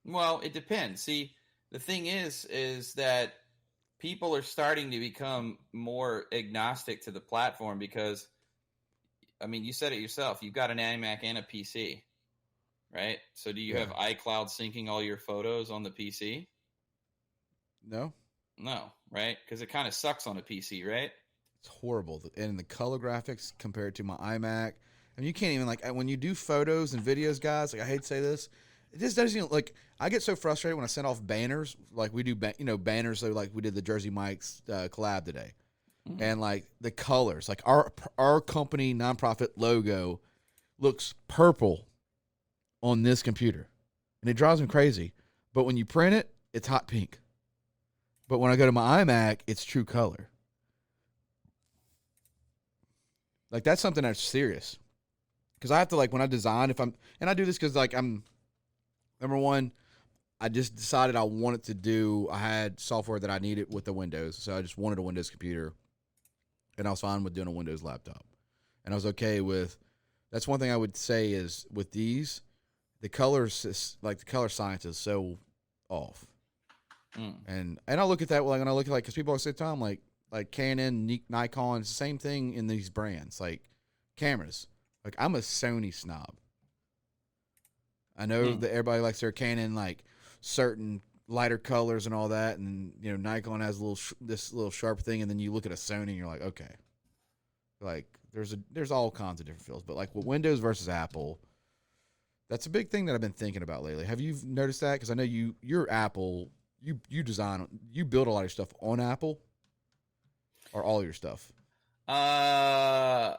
Well, it depends. See, the thing is that people are starting to become more agnostic to the platform because, I mean, you said it yourself. You've got an iMac and a PC, right? So do you Yeah. have iCloud syncing all your photos on the PC? No, No, right? Because it kind of sucks on a PC, right? it's horrible. And the color graphics compared to my iMac, I mean, you can't even like when you do photos and videos, guys. Like I hate to say this, it just doesn't even, like. I get so frustrated when I send off banners, like we do, banners. So like we did the Jersey Mike's collab today, Mm. and like the colors, like our company nonprofit logo looks purple on this computer, and it drives me crazy. But when you print it, it's hot pink. But when I go to my iMac, it's true color. Like that's something that's serious. Because I have to, like, when I design, if I'm, and I do this because like I'm, number one, I just decided I wanted to do. I had software that I needed with the Windows, so I just wanted a Windows computer, and I was fine with doing a Windows laptop, and I was okay with. That's one thing I would say is with these, the colors, like the color science is so off. Mm. And I look at that, like when I look at, like, because people always say, Tom, like Canon, Nikon, it's the same thing in these brands, like cameras. Like I'm a Sony snob. I know Mm. that everybody likes their Canon, like certain lighter colors and all that, and Nikon has a little this little sharp thing, and then you look at a Sony and you're like, okay, like there's all kinds of different feels, but like with Windows versus Apple, that's a big thing that I've been thinking about lately. Have you noticed that? Because I know you're Apple. You design, you build a lot of your stuff on Apple, or all your stuff. Uh,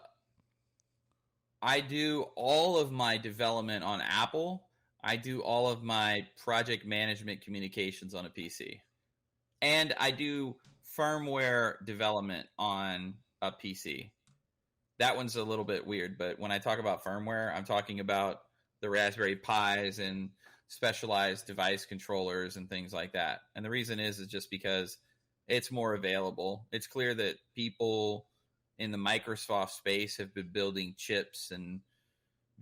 I do all of my development on Apple. I do all of my project management communications on a PC. And I do firmware development on a PC. That one's a little bit weird, but when I talk about firmware, I'm talking about the Raspberry Pis and specialized device controllers and things like that. And the reason is just because it's more available. It's clear that people in the Microsoft space have been building chips and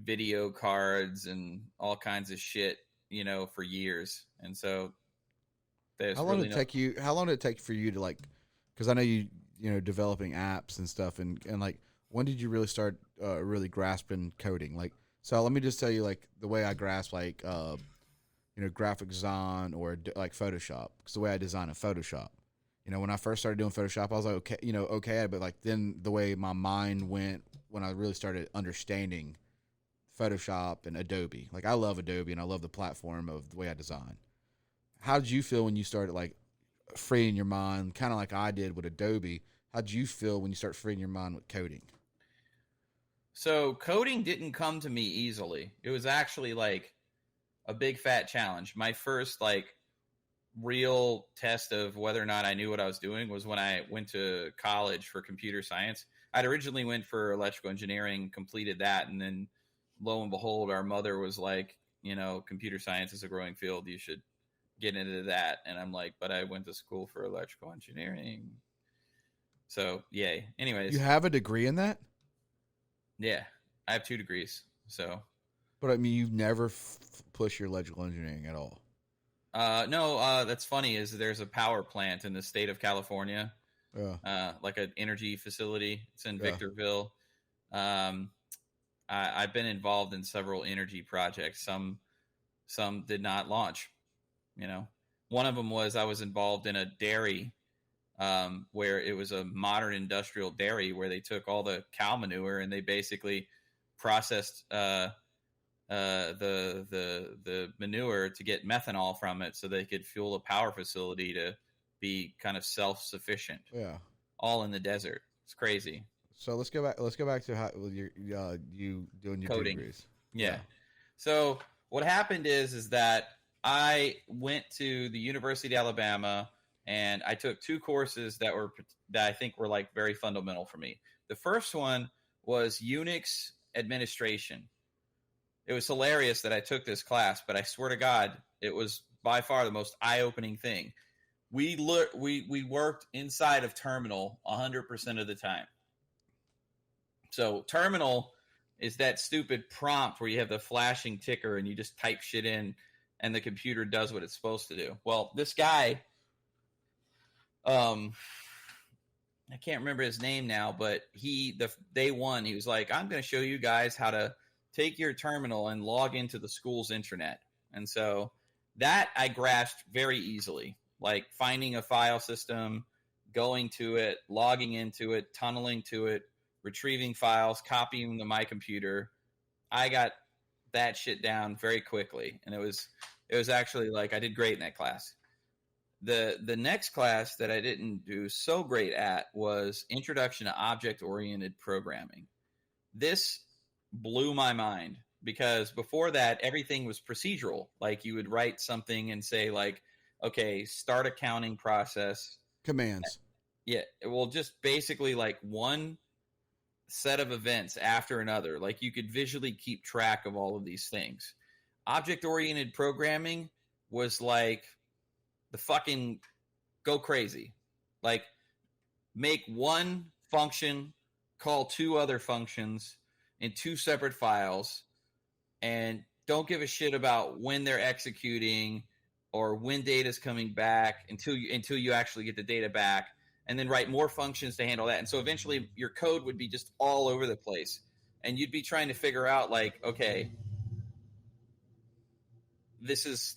video cards and all kinds of shit, for years. And so How there's long really did it no. take you? How long did it take for you to, like? Because I know developing apps and stuff, and like when did you really start really grasping coding? Like, so let me just tell you, like, the way I grasp, like, graphic design or like Photoshop. Because the way I design in Photoshop, when I first started doing Photoshop, I was like, okay, but like then the way my mind went when I really started understanding Photoshop and Adobe. Like I love Adobe and I love the platform of the way I design. How did you feel when you started, like, freeing your mind, kind of like I did with Adobe? How did you feel when you start freeing your mind with coding? So coding didn't come to me easily. It was actually like a big fat challenge. My first like real test of whether or not I knew what I was doing was when I went to college for computer science. I'd originally went for electrical engineering, completed that, and then lo and behold, our mother was like, computer science is a growing field. You should get into that. And I'm like, but I went to school for electrical engineering. So yay. You Anyways, have a degree in that, yeah, I have 2 degrees. So but I mean, you've never pushed your electrical engineering at all. no, that's funny. Is there's a power plant in the state of California, Yeah, like an energy facility. It's in yeah. Victorville. Um, I've been involved in several energy projects. Some did not launch. One of them was I was involved in a dairy, where it was a modern industrial dairy where they took all the cow manure and they basically processed the manure to get methanol from it, so they could fuel a power facility to be kind of self sufficient, Yeah. all in the desert. It's crazy. So let's go back. Let's go back to how you doing your two Coding, degrees. yeah. Yeah. So what happened is that I went to the University of Alabama and I took 2 courses that I think were like very fundamental for me. The first one was Unix administration. It was hilarious that I took this class, but I swear to God, it was by far the most eye-opening thing. we worked inside of terminal 100% of the time. So terminal is that stupid prompt where you have the flashing ticker and you just type shit in and the computer does what it's supposed to do. Well, this guy, I can't remember his name now, but day one, he was like, I'm going to show you guys how to take your terminal and log into the school's intranet. And so that I grasped very easily, like finding a file system, going to it, logging into it, tunneling to it, retrieving files, copying them to my computer. I got that shit down very quickly. And it was actually like I did great in that class. The next class that I didn't do so great at was Introduction to Object-Oriented Programming. This blew my mind because before that, everything was procedural. Like you would write something and say like, okay, start a counting process. Commands. Yeah, well, just basically like one set of events after another. Like you could visually keep track of all of these things. Object-oriented programming was like the fucking go crazy. Like make one function, call two other functions in two separate files, and don't give a shit about when they're executing or when data's coming back until you actually get the data back. And then write more functions to handle that. And so eventually your code would be just all over the place. And you'd be trying to figure out like, okay, this is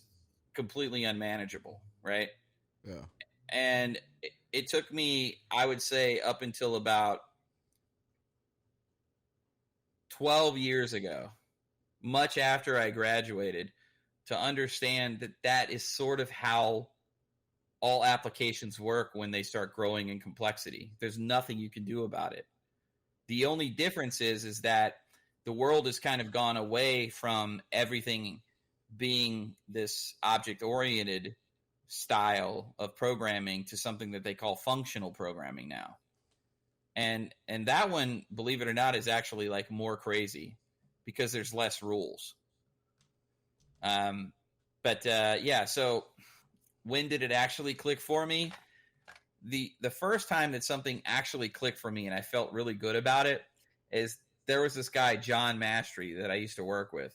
completely unmanageable, right? Yeah. And it took me, I would say, up until about 12 years ago, much after I graduated, to understand that that is sort of how all applications work when they start growing in complexity. There's nothing you can do about it. The only difference is that the world has kind of gone away from everything being this object-oriented style of programming to something that they call functional programming now. And that one, believe it or not, is actually like more crazy because there's less rules. Yeah, so when did it actually click for me? The first time that something actually clicked for me and I felt really good about it is there was this guy, John Mastry, that I used to work with.